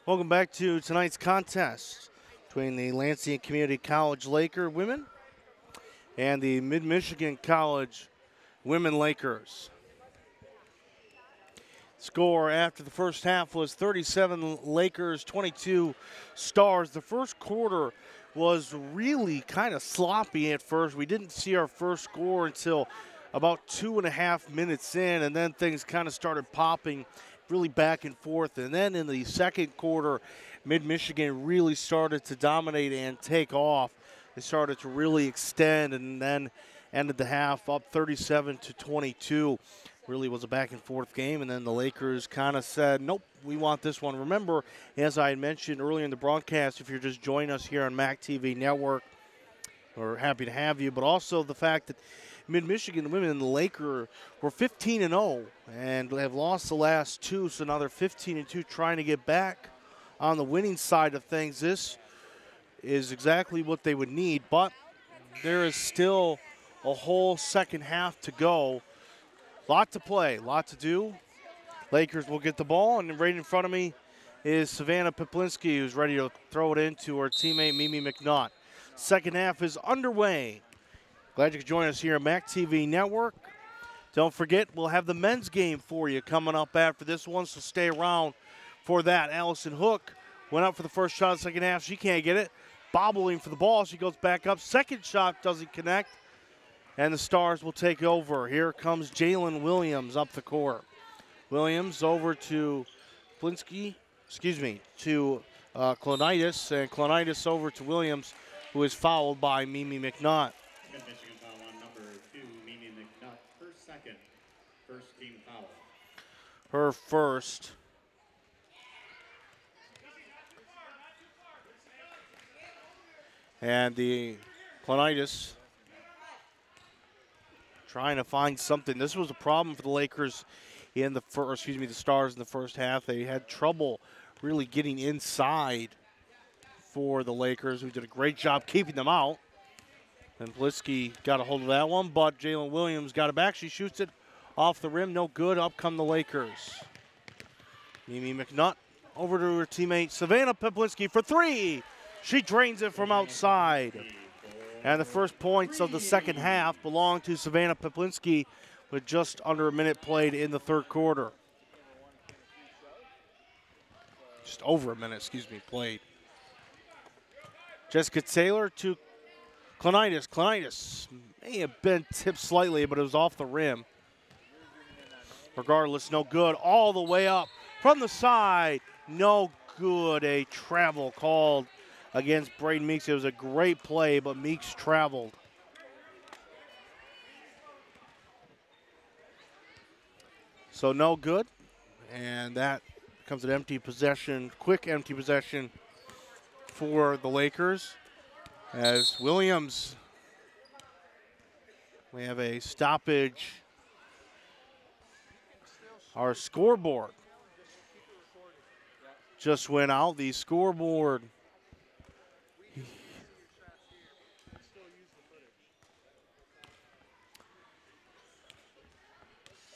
Speaker 3: Welcome back to tonight's contest between the Lansing Community College Laker women and the Mid-Michigan College women Lakers. Score after the first half was 37 Lakers, 22 Stars. The first quarter was really kind of sloppy at first. We didn't see our first score until about 2.5 minutes in, and then things kind of started popping really back and forth. And then in the second quarter, Mid-Michigan really started to dominate and take off. They started to really extend and then ended the half up 37-22. Really was a back and forth game, and then the Lakers kind of said, nope, we want this one. Remember, as I had mentioned earlier in the broadcast, if you're just joining us here on MAC TV Network, we're happy to have you, but also the fact that Mid-Michigan women and the Laker were 15-0 and have lost the last two, so now they're 15-2 trying to get back on the winning side of things. This is exactly what they would need, but there is still a whole second half to go. Lot to play, lot to do. Lakers will get the ball, and right in front of me is Savannah Poplinski, who's ready to throw it into her teammate Mimi McNaught. Second half is underway. Glad you could join us here at MAC TV Network. Don't forget, we'll have the men's game for you coming up after this one, so stay around for that. Allison Hook went up for the first shot of the second half. She can't get it. Bobbling for the ball. She goes back up. Second shot doesn't connect. And the Stars will take over. Here comes Jalen Williams up the court. Williams over to Plinsky, to Clonitis, and Clonitis over to Williams, who is fouled by Mimi McNutt.
Speaker 1: Good Michigan foul on number 2, Mimi McNutt. Her second. First team foul.
Speaker 3: Her first. And the Clonitis trying to find something. This was a problem for the Lakers in the first, the Stars in the first half. They had trouble really getting inside for the Lakers, who did a great job keeping them out. And Plinsky got a hold of that one, but Jalen Williams got it back. She shoots it off the rim. No good. Up come the Lakers. Mimi McNutt over to her teammate Savannah Peplinski for three. She drains it from outside. And the first points of the second half belong to Savannah Peplinski with just under a minute played in the third quarter. Just over a minute, played. Jessica Taylor to Clonitis. Clonitis may have been tipped slightly, but it was off the rim. Regardless, no good. All the way up from the side. No good. A travel called against Braden Meeks. It was a great play, but Meeks traveled. So no good. And that becomes an empty possession, quick empty possession for the Lakers. As Williams, we have a stoppage. Our scoreboard just went out. The scoreboard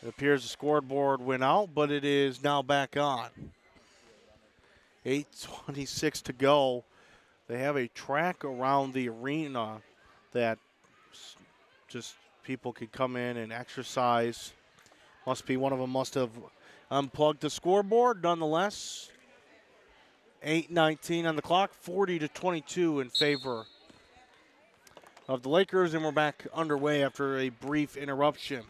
Speaker 3: it appears the scoreboard went out, but it is now back on. 8:26 to go. They have a track around the arena that just people could come in and exercise. One of them must have unplugged the scoreboard. Nonetheless, 8:19 on the clock, 40-22 in favor of the Lakers, and we're back underway after a brief interruption.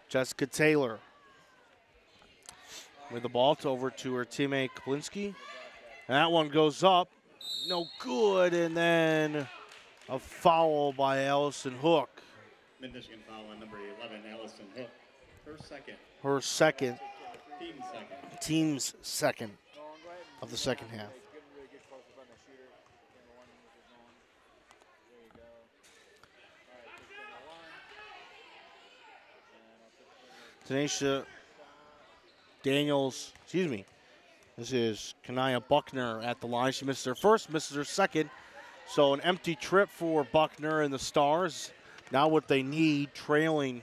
Speaker 3: Jessica Taylor with the ball over to her teammate Kaplinsky. And that one goes up. No good. And then a foul by Allison Hook.
Speaker 1: Mid-Michigan foul on number 11, Allison Hook.
Speaker 3: Her second.
Speaker 1: Team's second.
Speaker 3: Team's second of the second half. Tanisha Daniels, this is Kanaya Buckner at the line. She misses her first, misses her second. So an empty trip for Buckner and the Stars. Now what they need, trailing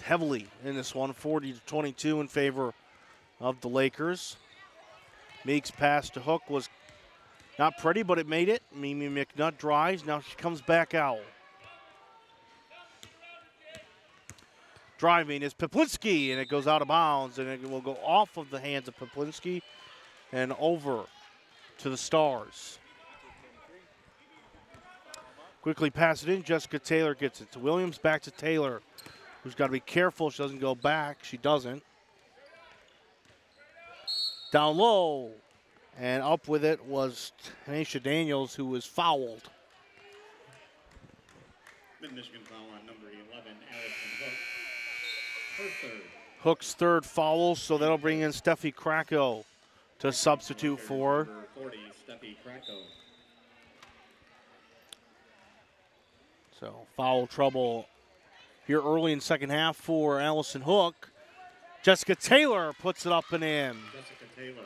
Speaker 3: heavily in this one, 40-22 in favor of the Lakers. Meeks' pass to Hook was not pretty, but it made it. Mimi McNutt drives. Now she comes back out. Driving is Peplinski, and it goes out of bounds, and it will go off of the hands of Peplinski and over to the Stars. Quickly pass it in. Jessica Taylor gets it to Williams. Back to Taylor, who's got to be careful she doesn't go back. She doesn't. Down low, and up with it was Tanisha Daniels, who was fouled.
Speaker 1: Mid-Michigan foul on number 11, Allison Hook. Her third.
Speaker 3: Hook's third foul, so that'll bring in Steffi Krakow to substitute for.
Speaker 1: Number 40, Steffi Krakow.
Speaker 3: So foul trouble here early in second half for Allison Hook. Jessica Taylor puts it up and in.
Speaker 1: Jessica Taylor.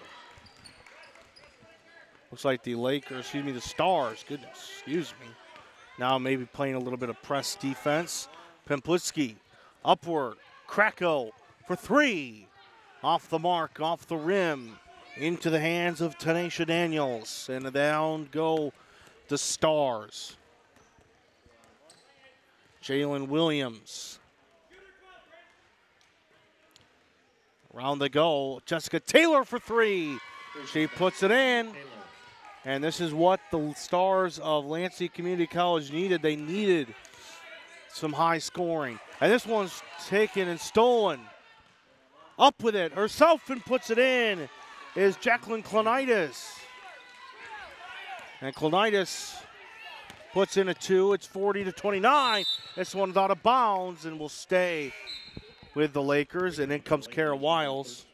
Speaker 3: Looks like the Stars, now maybe playing a little bit of press defense. Pemplitsky upward. Krakow for three. Off the mark, off the rim. Into the hands of Tanisha Daniels. And down go the Stars. Jalen Williams. Around the goal, Jessica Taylor for three. She puts it in. And this is what the Stars of Lansing Community College needed. They needed some high scoring. And this one's taken and stolen. Up with it herself and puts it in is Jacqueline Klonitis. And Klonitis puts in a two. It's 40-29. This one's out of bounds and will stay with the Lakers. And in comes Kara Wiles.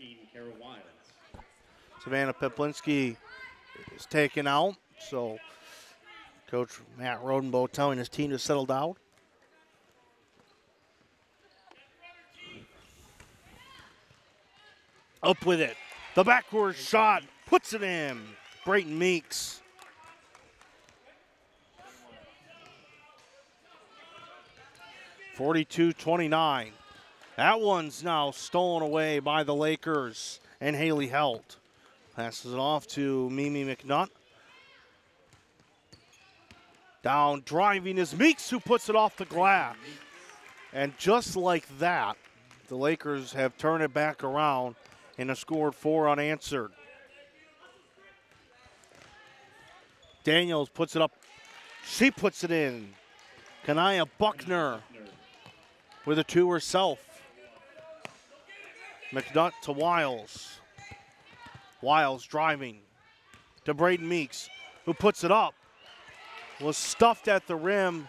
Speaker 3: Savannah Peplinski is taken out. So Coach Matt Rodenbow telling his team to settle down. Up with it. The backward shot puts it in. Brayton Meeks. (42-29). That one's now stolen away by the Lakers and Haley Helt. Passes it off to Mimi McNutt. Down driving is Meeks, who puts it off the glass. And just like that, the Lakers have turned it back around and have scored 4 unanswered. Daniels puts it up. She puts it in. Kanaya Buckner with a 2 herself. McNutt to Wiles. Wiles driving to Brayden Meeks, who puts it up. Was stuffed at the rim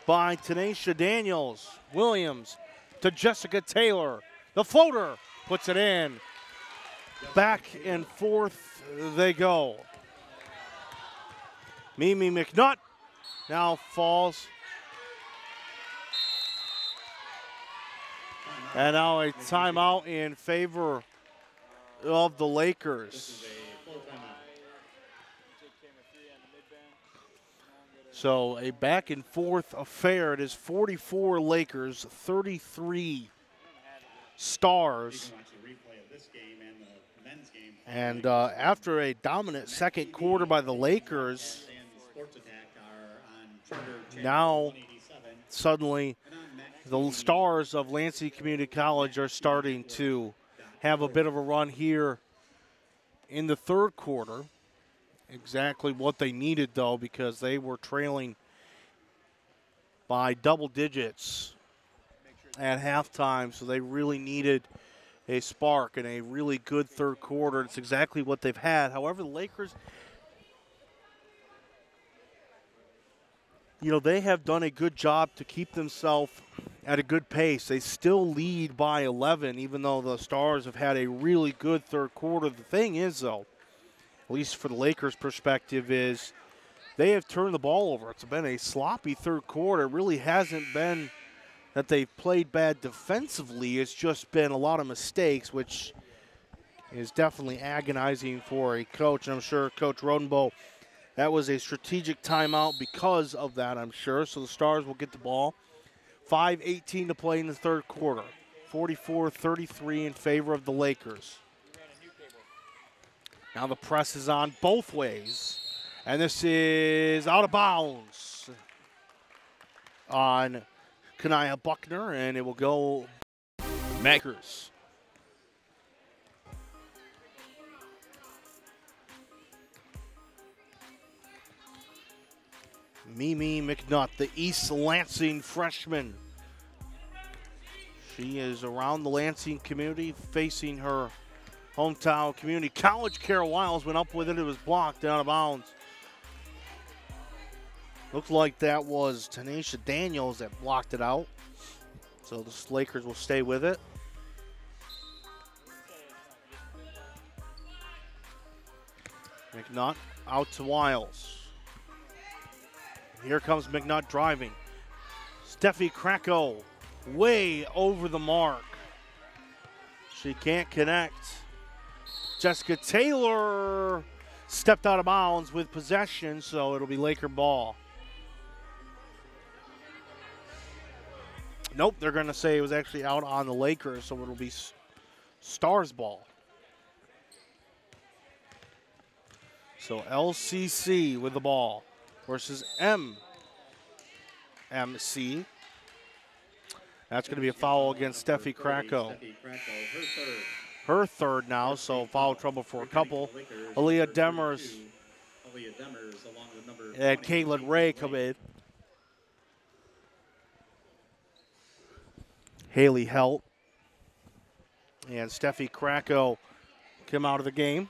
Speaker 3: by Tanisha Daniels. Williams to Jessica Taylor. The floater puts it in. Back and forth they go. Mimi McNutt now falls. And now a timeout in favor of the Lakers. So a back and forth affair. It is 44 Lakers, 33 Stars. And after a dominant second quarter by the Lakers, now suddenly the Stars of Lansing Community College are starting to have a bit of a run here in the third quarter. Exactly what they needed, though, because they were trailing by double digits at halftime, so they really needed a spark and a really good third quarter. It's exactly what they've had. However, the Lakers, they have done a good job to keep themselves at a good pace. They still lead by 11, even though the Stars have had a really good third quarter. The thing is, though, at least for the Lakers' perspective, is they have turned the ball over. It's been a sloppy third quarter. It really hasn't been that they've played bad defensively. It's just been a lot of mistakes, which is definitely agonizing for a coach. And I'm sure Coach Rodenbow, that was a strategic timeout because of that, I'm sure. So the Stars will get the ball. 5:18 to play in the third quarter. 44-33 in favor of the Lakers. Now the press is on both ways. And this is out of bounds on Kanaya Buckner, and it will go Lakers. Mimi McNutt, the East Lansing freshman. She is around the Lansing community facing her hometown community college. Kara Wiles went up with it. It was blocked out of bounds. Looked like that was Tanisha Daniels that blocked it out. So the Lakers will stay with it. McNutt out to Wiles. Here comes McNutt driving. Steffi Krakow way over the mark. She can't connect. Jessica Taylor stepped out of bounds with possession, so it'll be Laker ball. Nope, they're going to say it was actually out on the Lakers, so it'll be Stars ball. So LCC with the ball versus MC. That's going to be a foul against Steffi Krakow. Her third now, so foul trouble for a couple. Aaliyah Demers and Caitlin Ray come in. Haley Helt and Steffi Krakow come out of the game.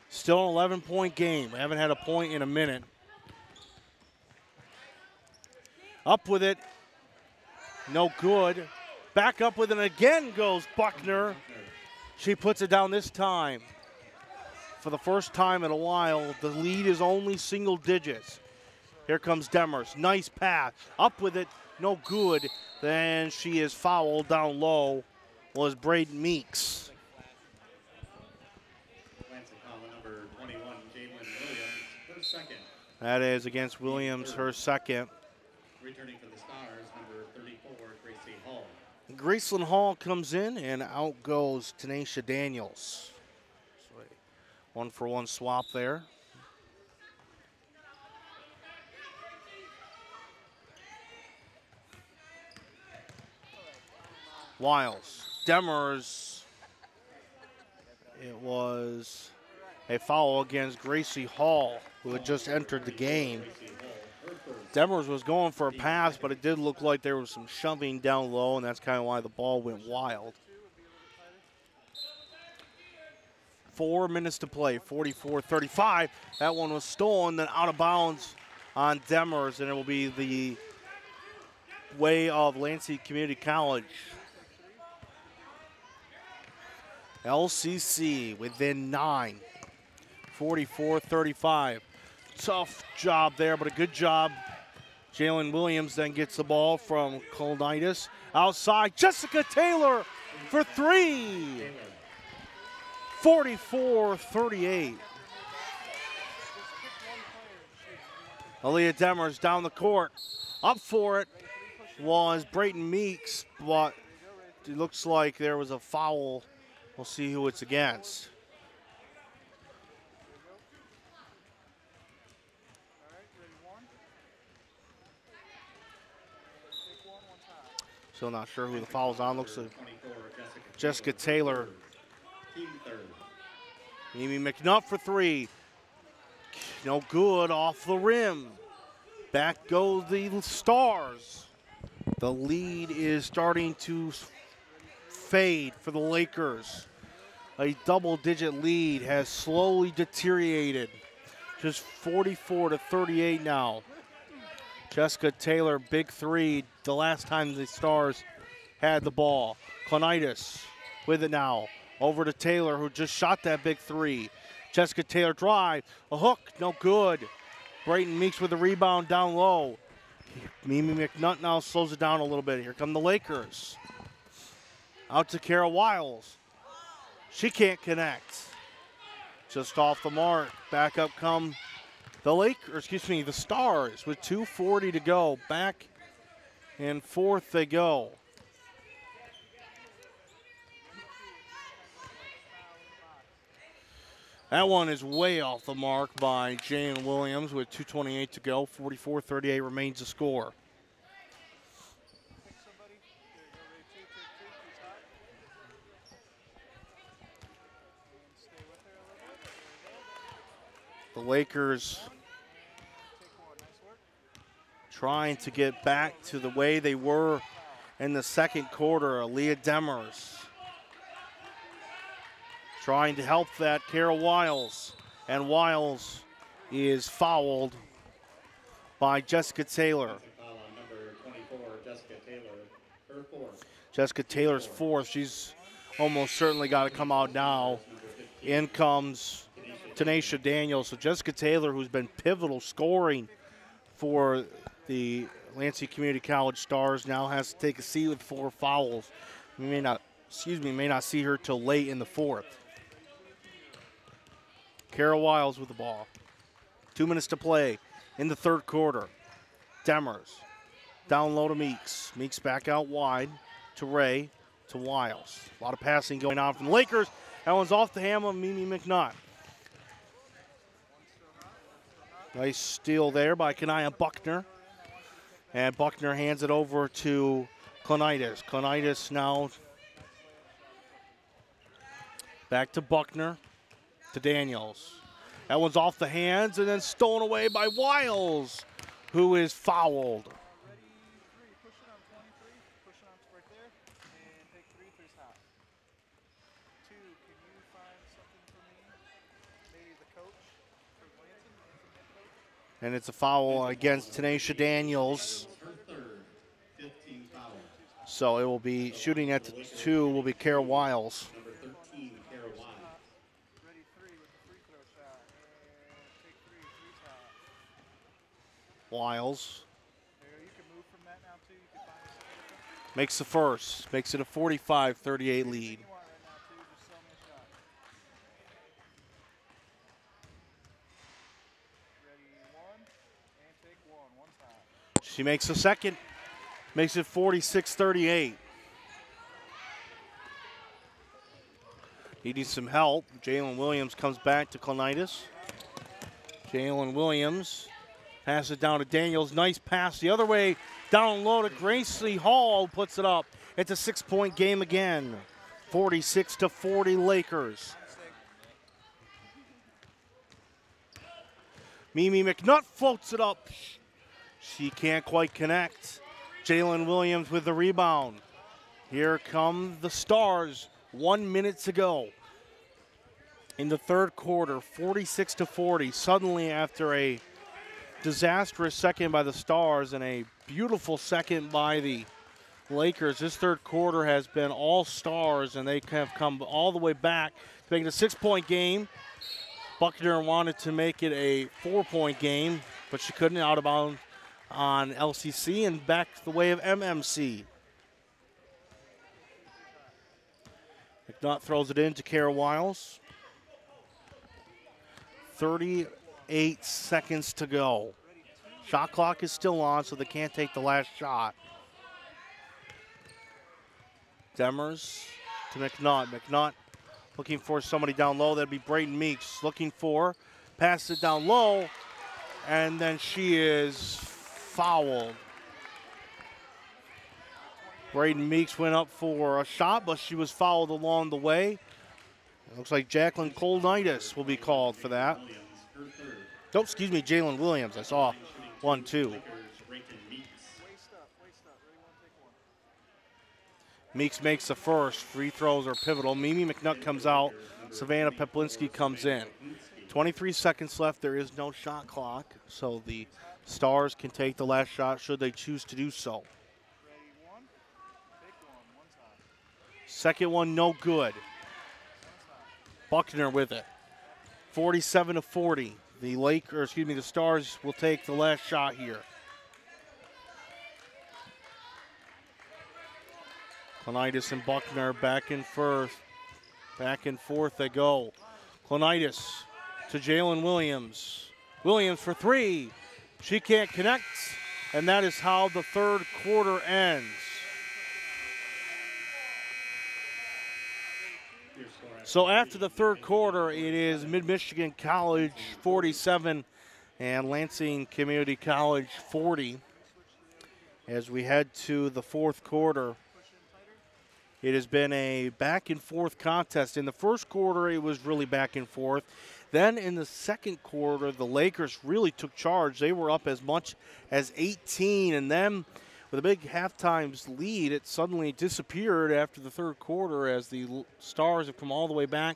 Speaker 3: Still an 11-point game. We haven't had a point in a minute. Up with it. No good. Back up with it again goes Buckner. She puts it down this time. For the first time in a while, the lead is only single digits. Here comes Demers. Nice pass. Up with it. No good. Then she is fouled down low. Was Braden Meeks.
Speaker 1: Lansing foul number 21, Jalen Williams, her second.
Speaker 3: That is against Williams, her second.
Speaker 1: Returning for the Stars, number 34, Gracie Hall.
Speaker 3: Graceland Hall comes in, and out goes Tanisha Daniels. So a 1-for-1 swap there. Wiles. Demers. It was a foul against Gracie Hall, who had just entered the game. Demers was going for a pass, but it did look like there was some shoving down low, and that's kind of why the ball went wild. 4 minutes to play, 44-35. That one was stolen, then out of bounds on Demers, and it will be the way of Lansing Community College. LCC within 9, 44-35. Tough job there, but a good job. Jalen Williams then gets the ball from Colonitis. Outside, Jessica Taylor for three. 44-38. Aaliyah Demers down the court. Up for it was Brayton Meeks, but it looks like there was a foul. We'll see who it's against. Still not sure who the foul's on. Looks like Jessica Taylor. Mimi McNutt for three. No good, off the rim. Back go the Stars. The lead is starting to fade for the Lakers. A double-digit lead has slowly deteriorated. Just 44-38 now. Jessica Taylor, big three, the last time the Stars had the ball. Clonitis with it now. Over to Taylor, who just shot that big three. Jessica Taylor drive, a hook, no good. Brayton Meeks with the rebound down low. Mimi McNutt now slows it down a little bit. Here come the Lakers. Out to Kara Wiles. She can't connect. Just off the mark. Back up come the Stars with 2:40 to go. Back and forth they go. That one is way off the mark by Jane Williams with 2:28 to go. 44-38 remains the score. The Lakers trying to get back to the way they were in the second quarter. Aaliyah Demers trying to help that, Kara Wiles. And Wiles is fouled by Jessica Taylor. Jessica Taylor's fourth. She's almost certainly got to come out now. In comes Tanisha Daniels. So Jessica Taylor, who's been pivotal scoring for the Lansing Community College Stars, now has to take a seat with 4 fouls. We may not see her till late in the fourth. Kara Wiles with the ball. 2 minutes to play in the third quarter. Demers down low to Meeks. Meeks back out wide to Ray, to Wiles. A lot of passing going on from the Lakers. That one's off the hand of Mimi McNutt. Nice steal there by Kanaya Buckner. And Buckner hands it over to Clonitis. Clonitis now back to Buckner, to Daniels. That one's off the hands and then stolen away by Wiles, who is fouled.
Speaker 2: Ready, three. Push it on 23. Push it on right there. And take three top. Two, can you find something for me? Maybe the coach for Lansing head coach?
Speaker 3: And it's a foul against Tanisha Daniels.
Speaker 1: Her third, 15 fouls.
Speaker 3: So it will be shooting at the 2 will be Kara Wiles.
Speaker 1: Number 13, Kara Wise.
Speaker 2: Ready, three with the free throw shot. And take three top.
Speaker 3: Wiles
Speaker 2: There, you can move from that now too. You can find something.
Speaker 3: makes the first, makes it a 45-38 lead.
Speaker 2: You want right now too, just sell me a shot. Ready, one, and take one time.
Speaker 3: She makes the second, makes it 46-38. Needing some help. Jalen Williams comes back to Clonitis. Jalen Williams passes it down to Daniels. Nice pass the other way, down low to Gracie Hall, puts it up. It's a 6-point game again. 46-40 Lakers. Mimi McNutt floats it up. She can't quite connect. Jalen Williams with the rebound. Here come the Stars. 1 minute to go in the third quarter, 46-40. Suddenly, after a disastrous second by the Stars and a beautiful second by the Lakers, this third quarter has been all Stars, and they have come all the way back to make it a 6-point game. Buckner wanted to make it a 4-point game, but she couldn't, out of bounds on LCC and back the way of MMC. McNutt throws it in to Kara Wiles. 38 seconds to go. Shot clock is still on, so they can't take the last shot. Demers to McNutt. McNutt looking for somebody down low. That'd be Brayden Meeks. Looking for, passes it down low, and then she is fouled. Brayden Meeks went up for a shot, but she was fouled along the way. It looks like Jacqueline Clonitis will be called for that. Oh, excuse me, Jalen Williams. I saw 1-2. Meeks makes the first. Free throws are pivotal. Mimi McNutt comes out. Savannah Peplinski comes in. 23 seconds left. There is no shot clock, so the Stars can take the last shot should they choose to do so. Second one, no good. Buckner with it. 47-40. The Stars will take the last shot here. Clonitis and Buckner back and forth. Back and forth they go. Clonitis to Jalen Williams. Williams for three. She can't connect, and that is how the third quarter ends. So after the third quarter, it is Mid-Michigan College 47 and Lansing Community College 40. As we head to the fourth quarter, it has been a back-and-forth contest. In the first quarter, it was really back and forth. Then in the second quarter, the Lakers really took charge. They were up as much as 18, and then with a big halftime lead, it suddenly disappeared after the third quarter as the Stars have come all the way back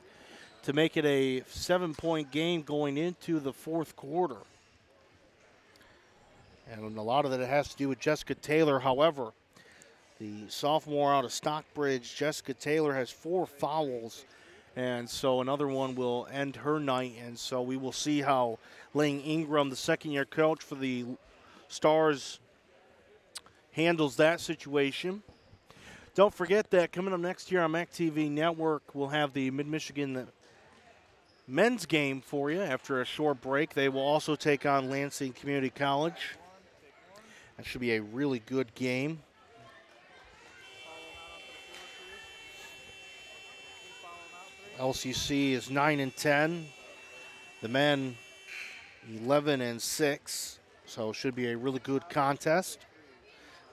Speaker 3: to make it a 7-point game going into the fourth quarter. And a lot of that has to do with Jessica Taylor. However, the sophomore out of Stockbridge, Jessica Taylor, has 4 fouls, and so another one will end her night. And so we will see how Lang Ingram, the second-year coach for the Stars, handles that situation. Don't forget that coming up next year on MACTV Network, we'll have the Mid-Michigan men's game for you after a short break. They will also take on Lansing Community College. That should be a really good game. LCC is 9-10. The men 11-6. So it should be a really good contest.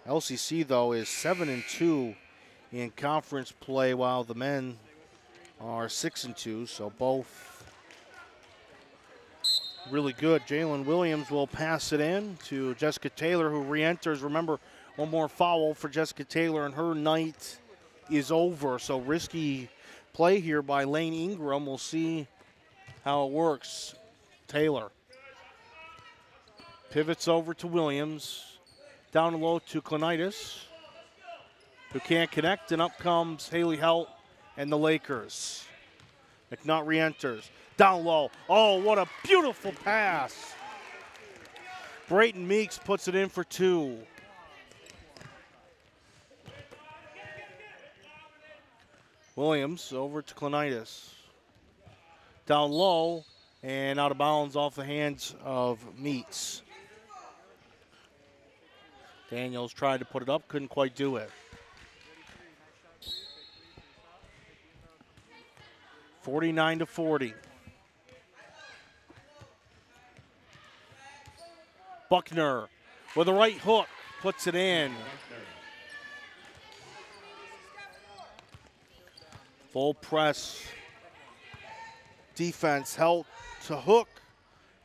Speaker 3: LCC, though, is 7-2 in conference play, while the men are 6-2, so both really good. Jalen Williams will pass it in to Jessica Taylor, who re-enters. Remember, one more foul for Jessica Taylor, and her night is over. So risky play here by Lane Ingram. We'll see how it works. Taylor pivots over to Williams. Down low to Clonitis, who can't connect, and up comes Haley Helt and the Lakers. McNutt re-enters. Down low. Oh, what a beautiful pass. Brayton Meeks puts it in for 2. Williams over to Clonitis. Down low and out of bounds off the hands of Meeks. Daniels tried to put it up, couldn't quite do it. 49-40. Buckner with a right hook, puts it in. Full press defense, Helt to Hook.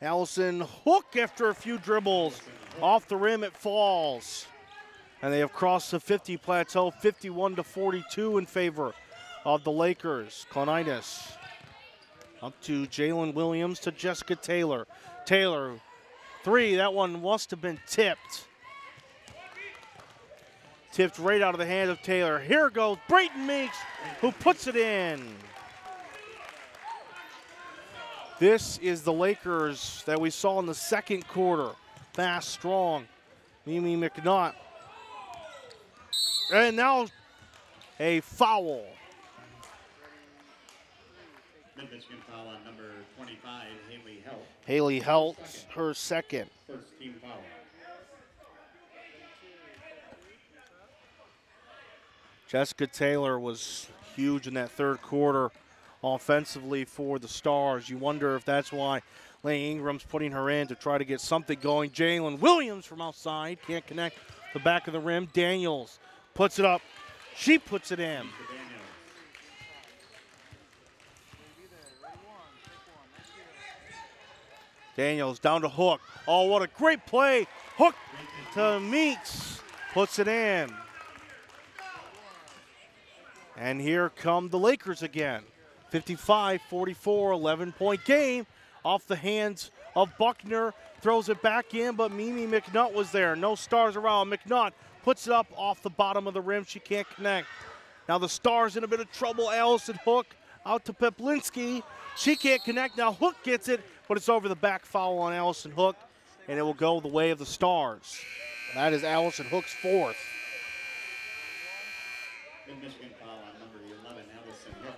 Speaker 3: Allison Hook after a few dribbles. Off the rim, it falls. And they have crossed the 50 plateau, 51-42 in favor of the Lakers. Clonitis up to Jalen Williams to Jessica Taylor. Taylor, 3, that one must have been tipped. Tipped right out of the hand of Taylor. Here goes Brayton Meeks, who puts it in. This is the Lakers that we saw in the second quarter. Fast, strong. Mimi McNutt. And now a foul.
Speaker 1: Mid-Michigan foul on number 25, Haley Helt.
Speaker 3: Haley Helt, her second.
Speaker 1: First team foul.
Speaker 3: Jessica Taylor was huge in that third quarter offensively for the Stars. You wonder if that's why Lane Ingram's putting her in to try to get something going. Jalen Williams from outside, can't connect the back of the rim. Daniels puts it up. She puts it in. Daniels down to Hook. Oh, what a great play. Hook to Meeks. Puts it in. And here come the Lakers again. 55-44, 11-point game. Off the hands of Buckner. Throws it back in, but Mimi McNutt was there. No Stars around. McNutt puts it up off the bottom of the rim. She can't connect. Now the Stars in a bit of trouble. Allison Hook out to Peplinski. She can't connect. Now Hook gets it, but it's over the back foul on Allison Hook, and it will go the way of the Stars. That is Allison Hook's 4th.
Speaker 1: Mid-Michigan foul on number 11, Allison Hook.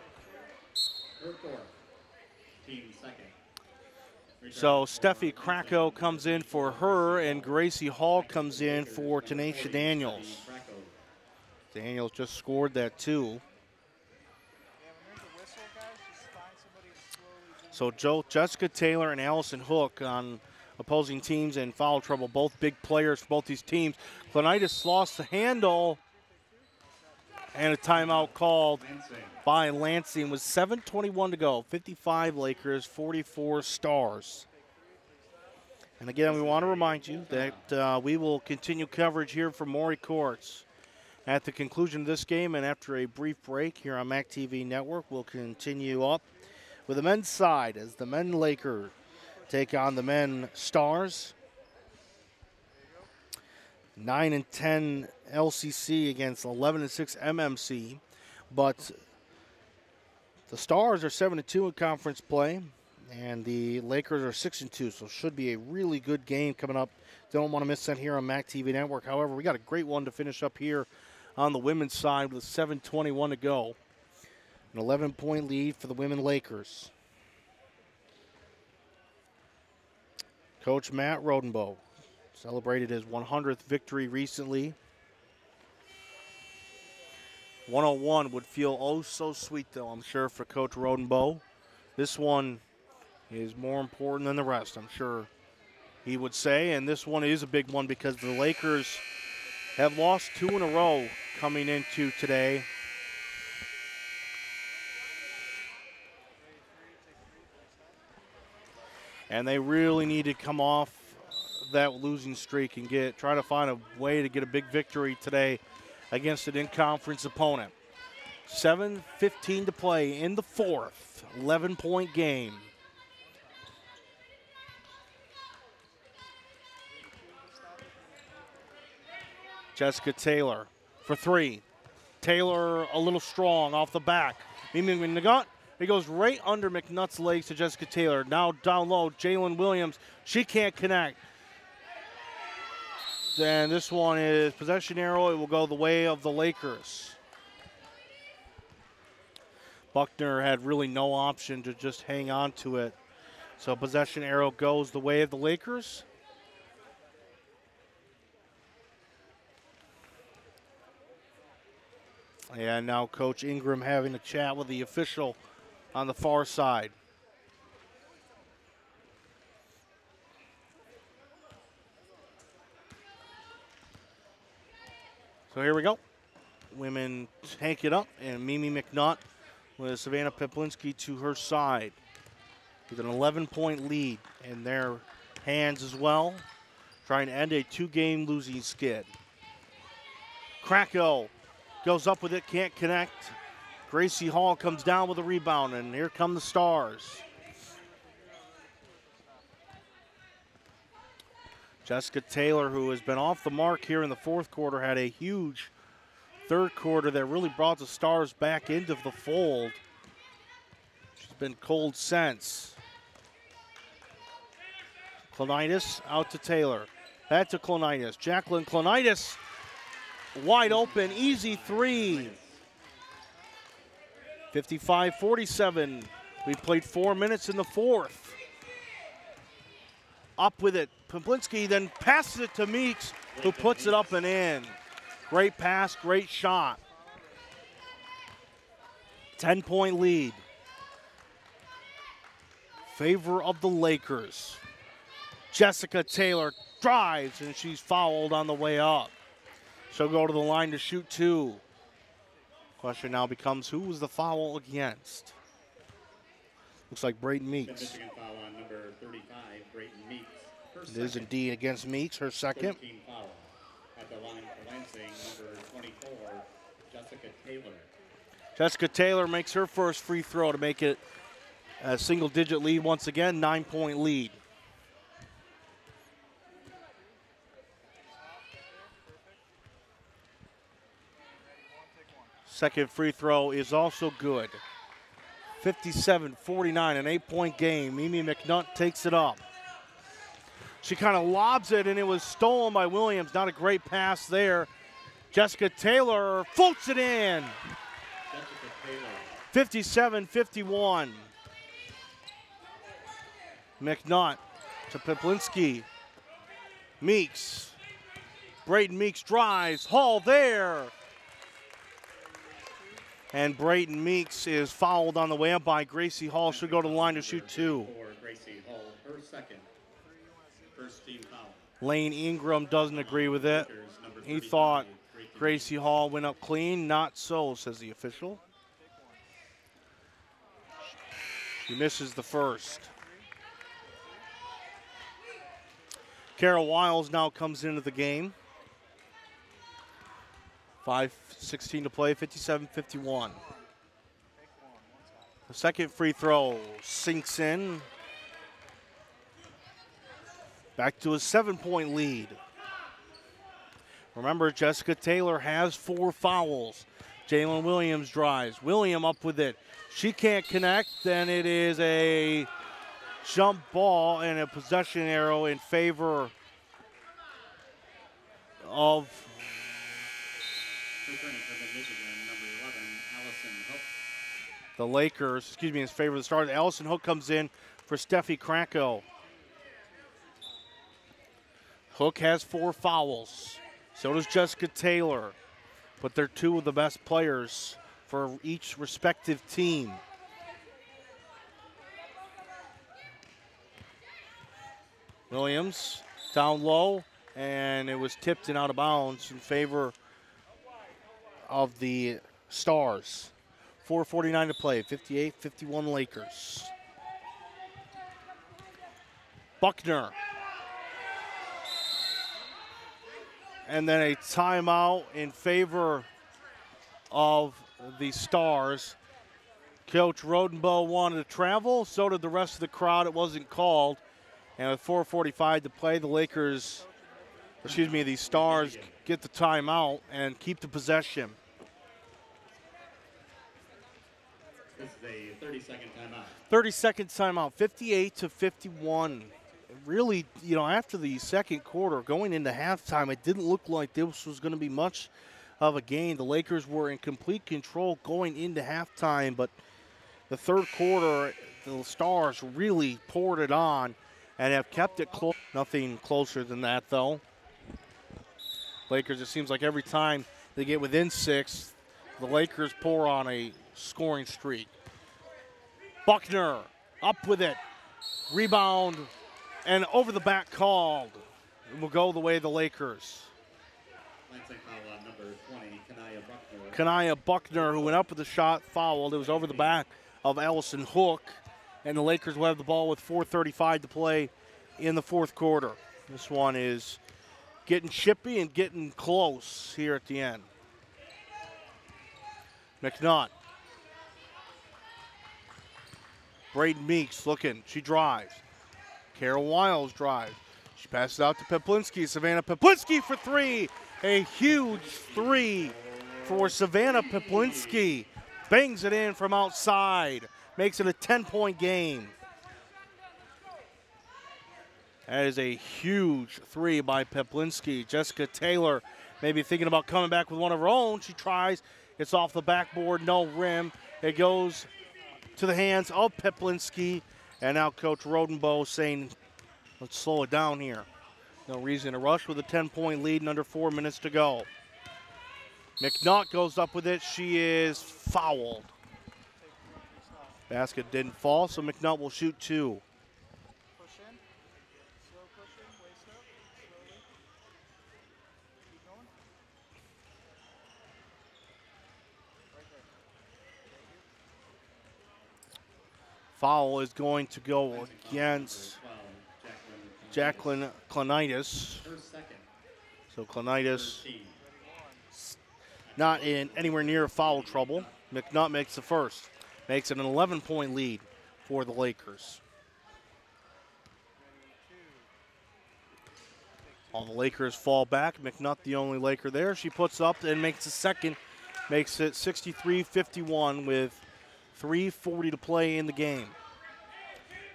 Speaker 1: Her 4th. Team second.
Speaker 3: So Steffi Krakow comes in for her, and Gracie Hall comes in for Tanisha Daniels. Daniels just scored that too. So Jessica Taylor and Allison Hook on opposing teams in foul trouble. Both big players for both these teams. Clonitis lost the handle, and a timeout called by Lansing with 7:21 to go. 55 Lakers, 44 Stars. And again, we want to remind you that we will continue coverage here from Maury Courts at the conclusion of this game, and after a brief break here on MAC TV Network, we'll continue up with the men's side as the men Lakers take on the men Stars. 9-10 LCC against 11-6 MMC, but the Stars are 7-2 in conference play, and the Lakers are 6-2, so should be a really good game coming up. Don't want to miss that here on MAC TV Network. However, we got a great one to finish up here on the women's side with 7:21 to go. An 11-point lead for the women Lakers. Coach Matt Rodenbow celebrated his 100th victory recently. 101 would feel oh so sweet, though, I'm sure, for Coach Rodenbow. This one is more important than the rest, I'm sure he would say. And this one is a big one because the Lakers have lost 2 in a row coming into today. And they really need to come off that losing streak and try to find a way to get a big victory today against an in-conference opponent. 7:15 to play in the fourth, 11-point game. Jessica Taylor for 3. Taylor a little strong off the back. Mimi McNutt, he goes right under McNutt's legs to Jessica Taylor. Now down low, Jalen Williams. She can't connect. Then this one is possession arrow. It will go the way of the Lakers. Buckner had really no option to just hang on to it. So possession arrow goes the way of the Lakers. And now Coach Ingram having a chat with the official on the far side. So here we go. Women tank it up, and Mimi McNutt with Savannah Peplinski to her side with an 11-point lead in their hands as well, trying to end a 2-game losing skid. Krakow goes up with it, can't connect. Gracie Hall comes down with a rebound, and here come the Stars. Jessica Taylor, who has been off the mark here in the fourth quarter, had a huge third quarter that really brought the Stars back into the fold. She's been cold since. Clonitis out to Taylor. Back to Clonitis. Jacqueline Clonitis, wide open, easy 3. 55-47. We played 4 minutes in the fourth. Up with it. Peplinski then passes it to Meeks, who puts it up and in. Great pass, great shot. 10-point lead. Favor of the Lakers. Jessica Taylor drives, and she's fouled on the way up. She'll go to the line to shoot 2. Question now becomes, who was the foul against? Looks like Brayton Meeks.
Speaker 1: Michigan foul on number 35, Brayton Meeks.
Speaker 3: It is indeed against Meeks, her second.
Speaker 1: 13 foul. At the line for Lansing, number 24, Jessica Taylor.
Speaker 3: Jessica Taylor makes her first free throw to make it a single-digit lead once again, 9-point lead. Second free throw is also good. 57-49, an 8-point game. Mimi McNutt takes it up. She kind of lobs it, and it was stolen by Williams. Not a great pass there. Jessica Taylor floats it in. 57-51. McNutt to Peplinski. Meeks. Brayton Meeks drives. Hall there. And Brayton Meeks is fouled on the way up by Gracie Hall. Should go to the line to shoot 2.
Speaker 1: For Gracie Hall, her second. First team foul.
Speaker 3: Lane Ingram doesn't agree with it. He thought Gracie Hall went up clean. Not so, says the official. She misses the first. Carol Wiles now comes into the game. 5:16 to play, 57-51. The second free throw sinks in. Back to a 7-point lead. Remember, Jessica Taylor has 4 fouls. Jalen Williams drives. William up with it. She can't connect. Then it is a jump ball and a possession arrow in favor of the Lakers, in favor of the Stars. Allison Hook comes in for Steffi Krakow. Hook has 4 fouls. So does Jessica Taylor. But they're 2 of the best players for each respective team. Williams down low. and it was tipped and out of bounds in favor of the Stars. 4:49 to play, 58-51 Lakers. Buckner. And then a timeout in favor of the Stars. Coach Rodenbow wanted to travel, so did the rest of the crowd. It wasn't called. And with 4:45 to play, the Stars get the timeout and keep the possession.
Speaker 1: This is a 30-second timeout.
Speaker 3: 30-second timeout, 58-51. Really, after the second quarter, going into halftime, it didn't look like this was going to be much of a game. The Lakers were in complete control going into halftime, but the third quarter, the Stars really poured it on and have kept it close. Nothing closer than that, though. Lakers, it seems like every time they get within 6, the Lakers pour on a scoring streak. Buckner up with it. Rebound and over the back called. It will go the way of the Lakers.
Speaker 1: Lansing foul on number 20, Kanaya Buckner.
Speaker 3: Kanaya Buckner, who went up with the shot, fouled. It was over the back of Allison Hook. And the Lakers will have the ball with 4:35 to play in the fourth quarter. This one is getting chippy and getting close here at the end. McNutt. Braden Meeks looking. She drives. Carol Wiles drives. She passes out to Peplinski. Savannah Peplinski for 3. A huge 3 for Savannah Peplinski. Bangs it in from outside. Makes it a 10-point game. That is a huge 3 by Peplinski. Jessica Taylor maybe thinking about coming back with one of her own. She tries. It's off the backboard, no rim. It goes to the hands of Peplinski. And now Coach Rodenbow saying, let's slow it down here. No reason to rush with a 10-point lead and under 4 minutes to go. McNutt goes up with it. She is fouled. Basket didn't fall, so McNutt will shoot 2.
Speaker 2: Push in. Slow pushing. Waist up. Slowly. Keep going. Right there. Thank you.
Speaker 3: Foul is going to go against Jacqueline Klonitis.
Speaker 1: First second.
Speaker 3: So Klonitis
Speaker 1: 13.
Speaker 3: not in anywhere near foul trouble. McNutt makes the first. Makes it an 11-point lead for the Lakers. All the Lakers fall back. McNutt the only Laker there. She puts up and makes the second. Makes it 63-51 with 3:40 to play in the game.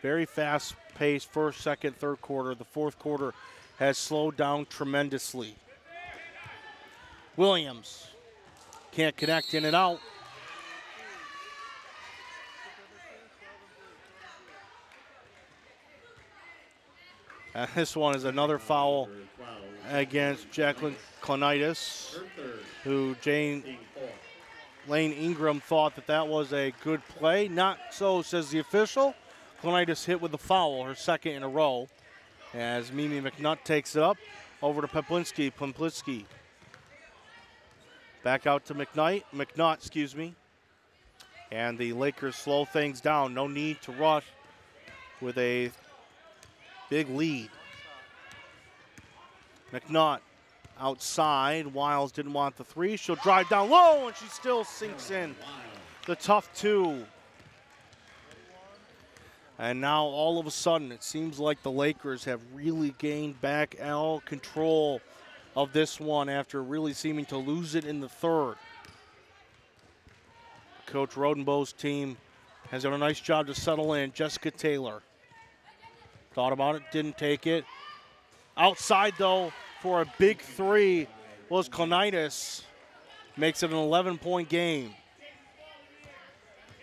Speaker 3: Very fast-paced first, second, third quarter. The fourth quarter has slowed down tremendously. Williams can't connect, in and out. And this one is another foul against Jacqueline Klonitis, who Lane Ingram thought that was a good play. Not so, says the official. Klonitis hit with the foul, her second in a row, as Mimi McNutt takes it up over to Peplinski. Back out to McNutt. And the Lakers slow things down. No need to rush with a big lead. McNutt outside. Wiles didn't want the 3. She'll drive down low, and she still sinks in. The tough 2. And now all of a sudden it seems like the Lakers have really gained back all control of this one after really seeming to lose it in the third. Coach Rodenbow's team has done a nice job to settle in. Jessica Taylor thought about it, didn't take it. Outside, though, for a big 3 was Klonitis. Makes it an 11-point game.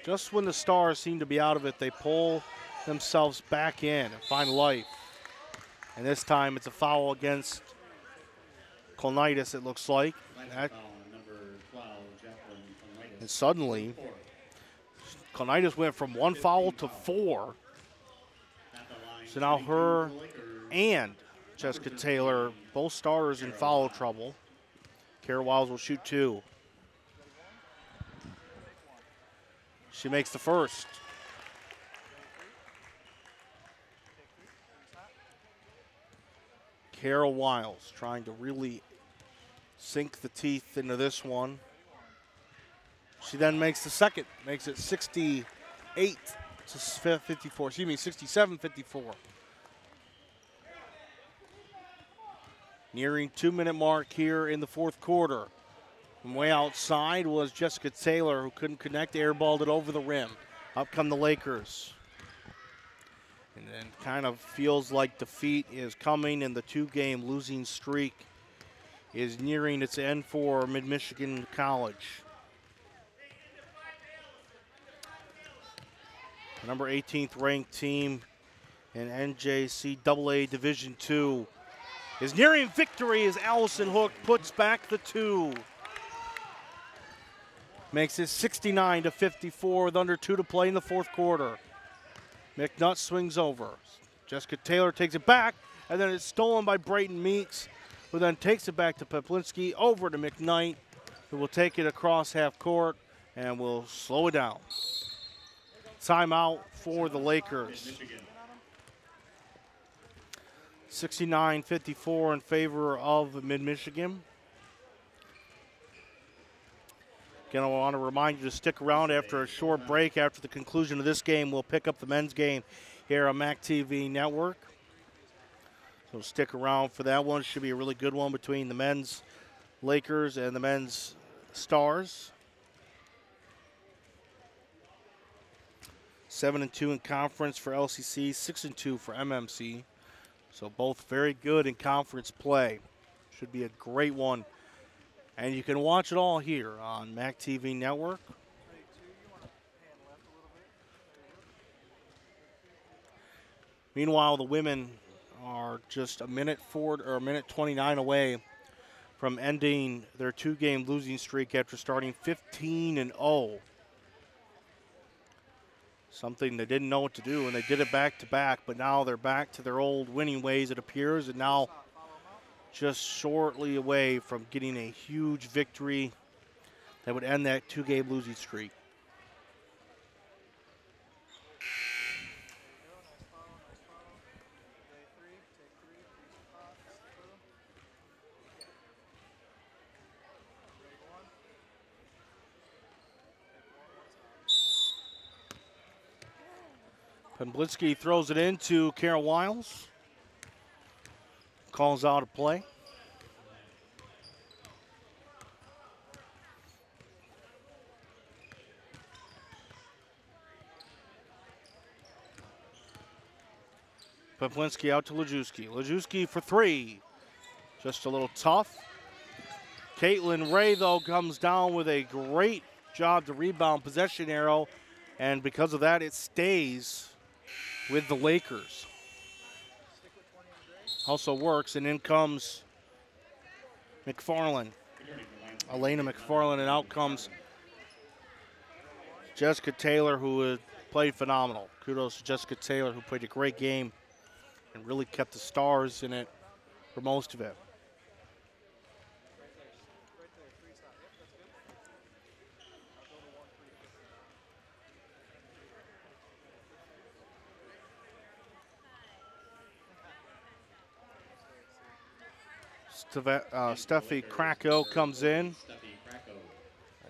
Speaker 3: Just when the Stars seem to be out of it, they pull themselves back in and find life. And this time it's a foul against Klonitis, it looks like. And suddenly, Klonitis went from 1 foul to 4. So now her and Jessica Taylor, both starters in foul trouble. Kara Wiles will shoot 2. She makes the first. Kara Wiles trying to really sink the teeth into this one. She then makes the second, makes it 68 to 54. Excuse me, 67-54. Nearing 2-minute mark here in the fourth quarter. From way outside was Jessica Taylor, who couldn't connect, airballed it over the rim. Up come the Lakers. And then kind of feels like defeat is coming, and the 2-game losing streak is nearing its end for Mid-Michigan College. The number 18th ranked team in NJCAA Division II is nearing victory as Allison Hook puts back the 2. Makes it 69-54 with under 2 to play in the fourth quarter. McNutt swings over. Jessica Taylor takes it back, and then it's stolen by Brayton Meeks, who then takes it back to Peplinski, over to McKnight, who will take it across half court and will slow it down. Timeout for the Lakers. 69-54 in favor of Mid-Michigan. Again, I want to remind you to stick around after a short break. After the conclusion of this game, we'll pick up the men's game here on MAC TV Network. So stick around for that one. Should be a really good one between the men's Lakers and the men's Stars. 7-2 in conference for LCC, 6-2 for MMC. So both very good in conference play. Should be a great one. And you can watch it all here on MAC TV Network. Meanwhile, the women are just a minute 29 away from ending their 2-game losing streak after starting 15-0. Something they didn't know what to do, and they did it back-to-back, but now they're back to their old winning ways, it appears, and now just shortly away from getting a huge victory that would end that 2-game losing streak. Pemblinski throws it into Kara Wiles. Calls out a play. Peplinski out to Lajewski. Lajewski for 3. Just a little tough. Caitlin Ray, though, comes down with a great job to rebound possession arrow, and because of that, it stays with the Lakers. Also works, and in comes McFarland. Elena McFarland, and out comes Jessica Taylor, who played phenomenal. Kudos to Jessica Taylor, who played a great game and really kept the Stars in it for most of it. Steffi Krakow comes in,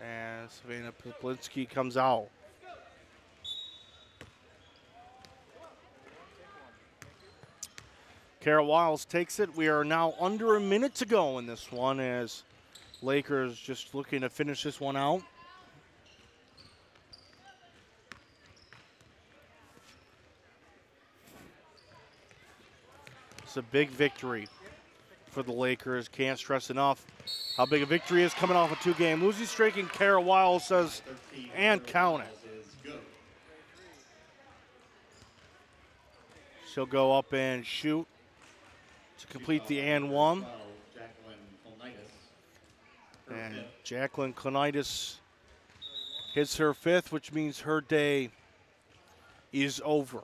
Speaker 3: and Savannah Peplinski comes out. Kara Wiles takes it. We are now under a minute to go in this one, as Lakers just looking to finish this one out. It's a big victory for the Lakers. Can't stress enough how big a victory is coming off a 2-game losing streak, and Kara Wiles says, and count it. She'll go up and shoot to complete the and one. And Jacqueline Klonitis hits her 5th, which means her day is over.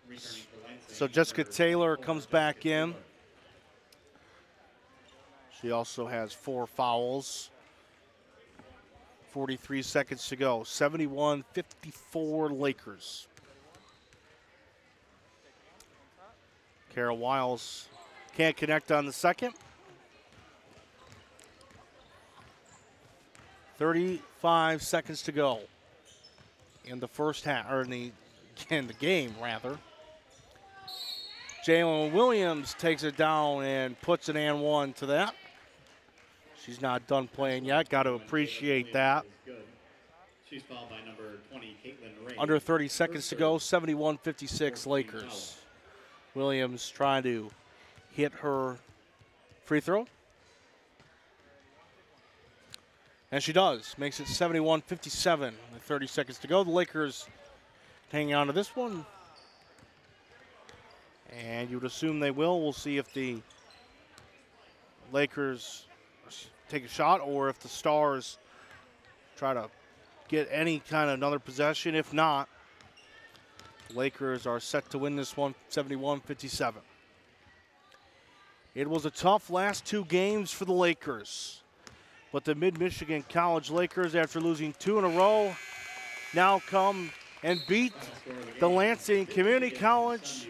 Speaker 1: Returning for Lansing,
Speaker 3: So Jessica
Speaker 1: number
Speaker 3: Taylor
Speaker 1: 24,
Speaker 3: comes
Speaker 1: Jessica
Speaker 3: back in.
Speaker 1: Taylor.
Speaker 3: She also has 4 fouls. 43 seconds to go. 71-54 Lakers. Kara Wiles can't connect on the second. 35 seconds to go in the first half, or in the game rather. Jalen Williams takes it down and puts an and one to that. She's not done playing yet. Got to appreciate that.
Speaker 1: She's fouled by number 20, Caitlin Ray.
Speaker 3: Under 30 seconds to go. 71-56 Lakers. Williams trying to hit her free throw. And she does. Makes it 71-57 with 30 seconds to go. The Lakers hanging on to this one. And you would assume they will. We'll see if the Lakers take a shot or if the Stars try to get any kind of another possession. If not, Lakers are set to win this one 71-57. It was a tough last 2 games for the Lakers. But the Mid-Michigan College Lakers, after losing 2 in a row, now come and beat the Lansing Community College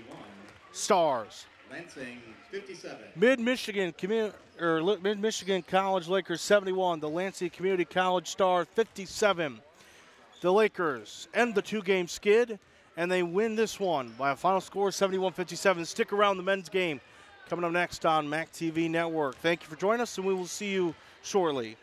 Speaker 3: Stars.
Speaker 1: Lansing 57.
Speaker 3: Mid-Michigan College Lakers 71. The Lansing Community College Stars 57. The Lakers end the 2-game skid, and they win this one by a final score of 71-57. Stick around, the men's game coming up next on MAC TV Network. Thank you for joining us, and we will see you shortly.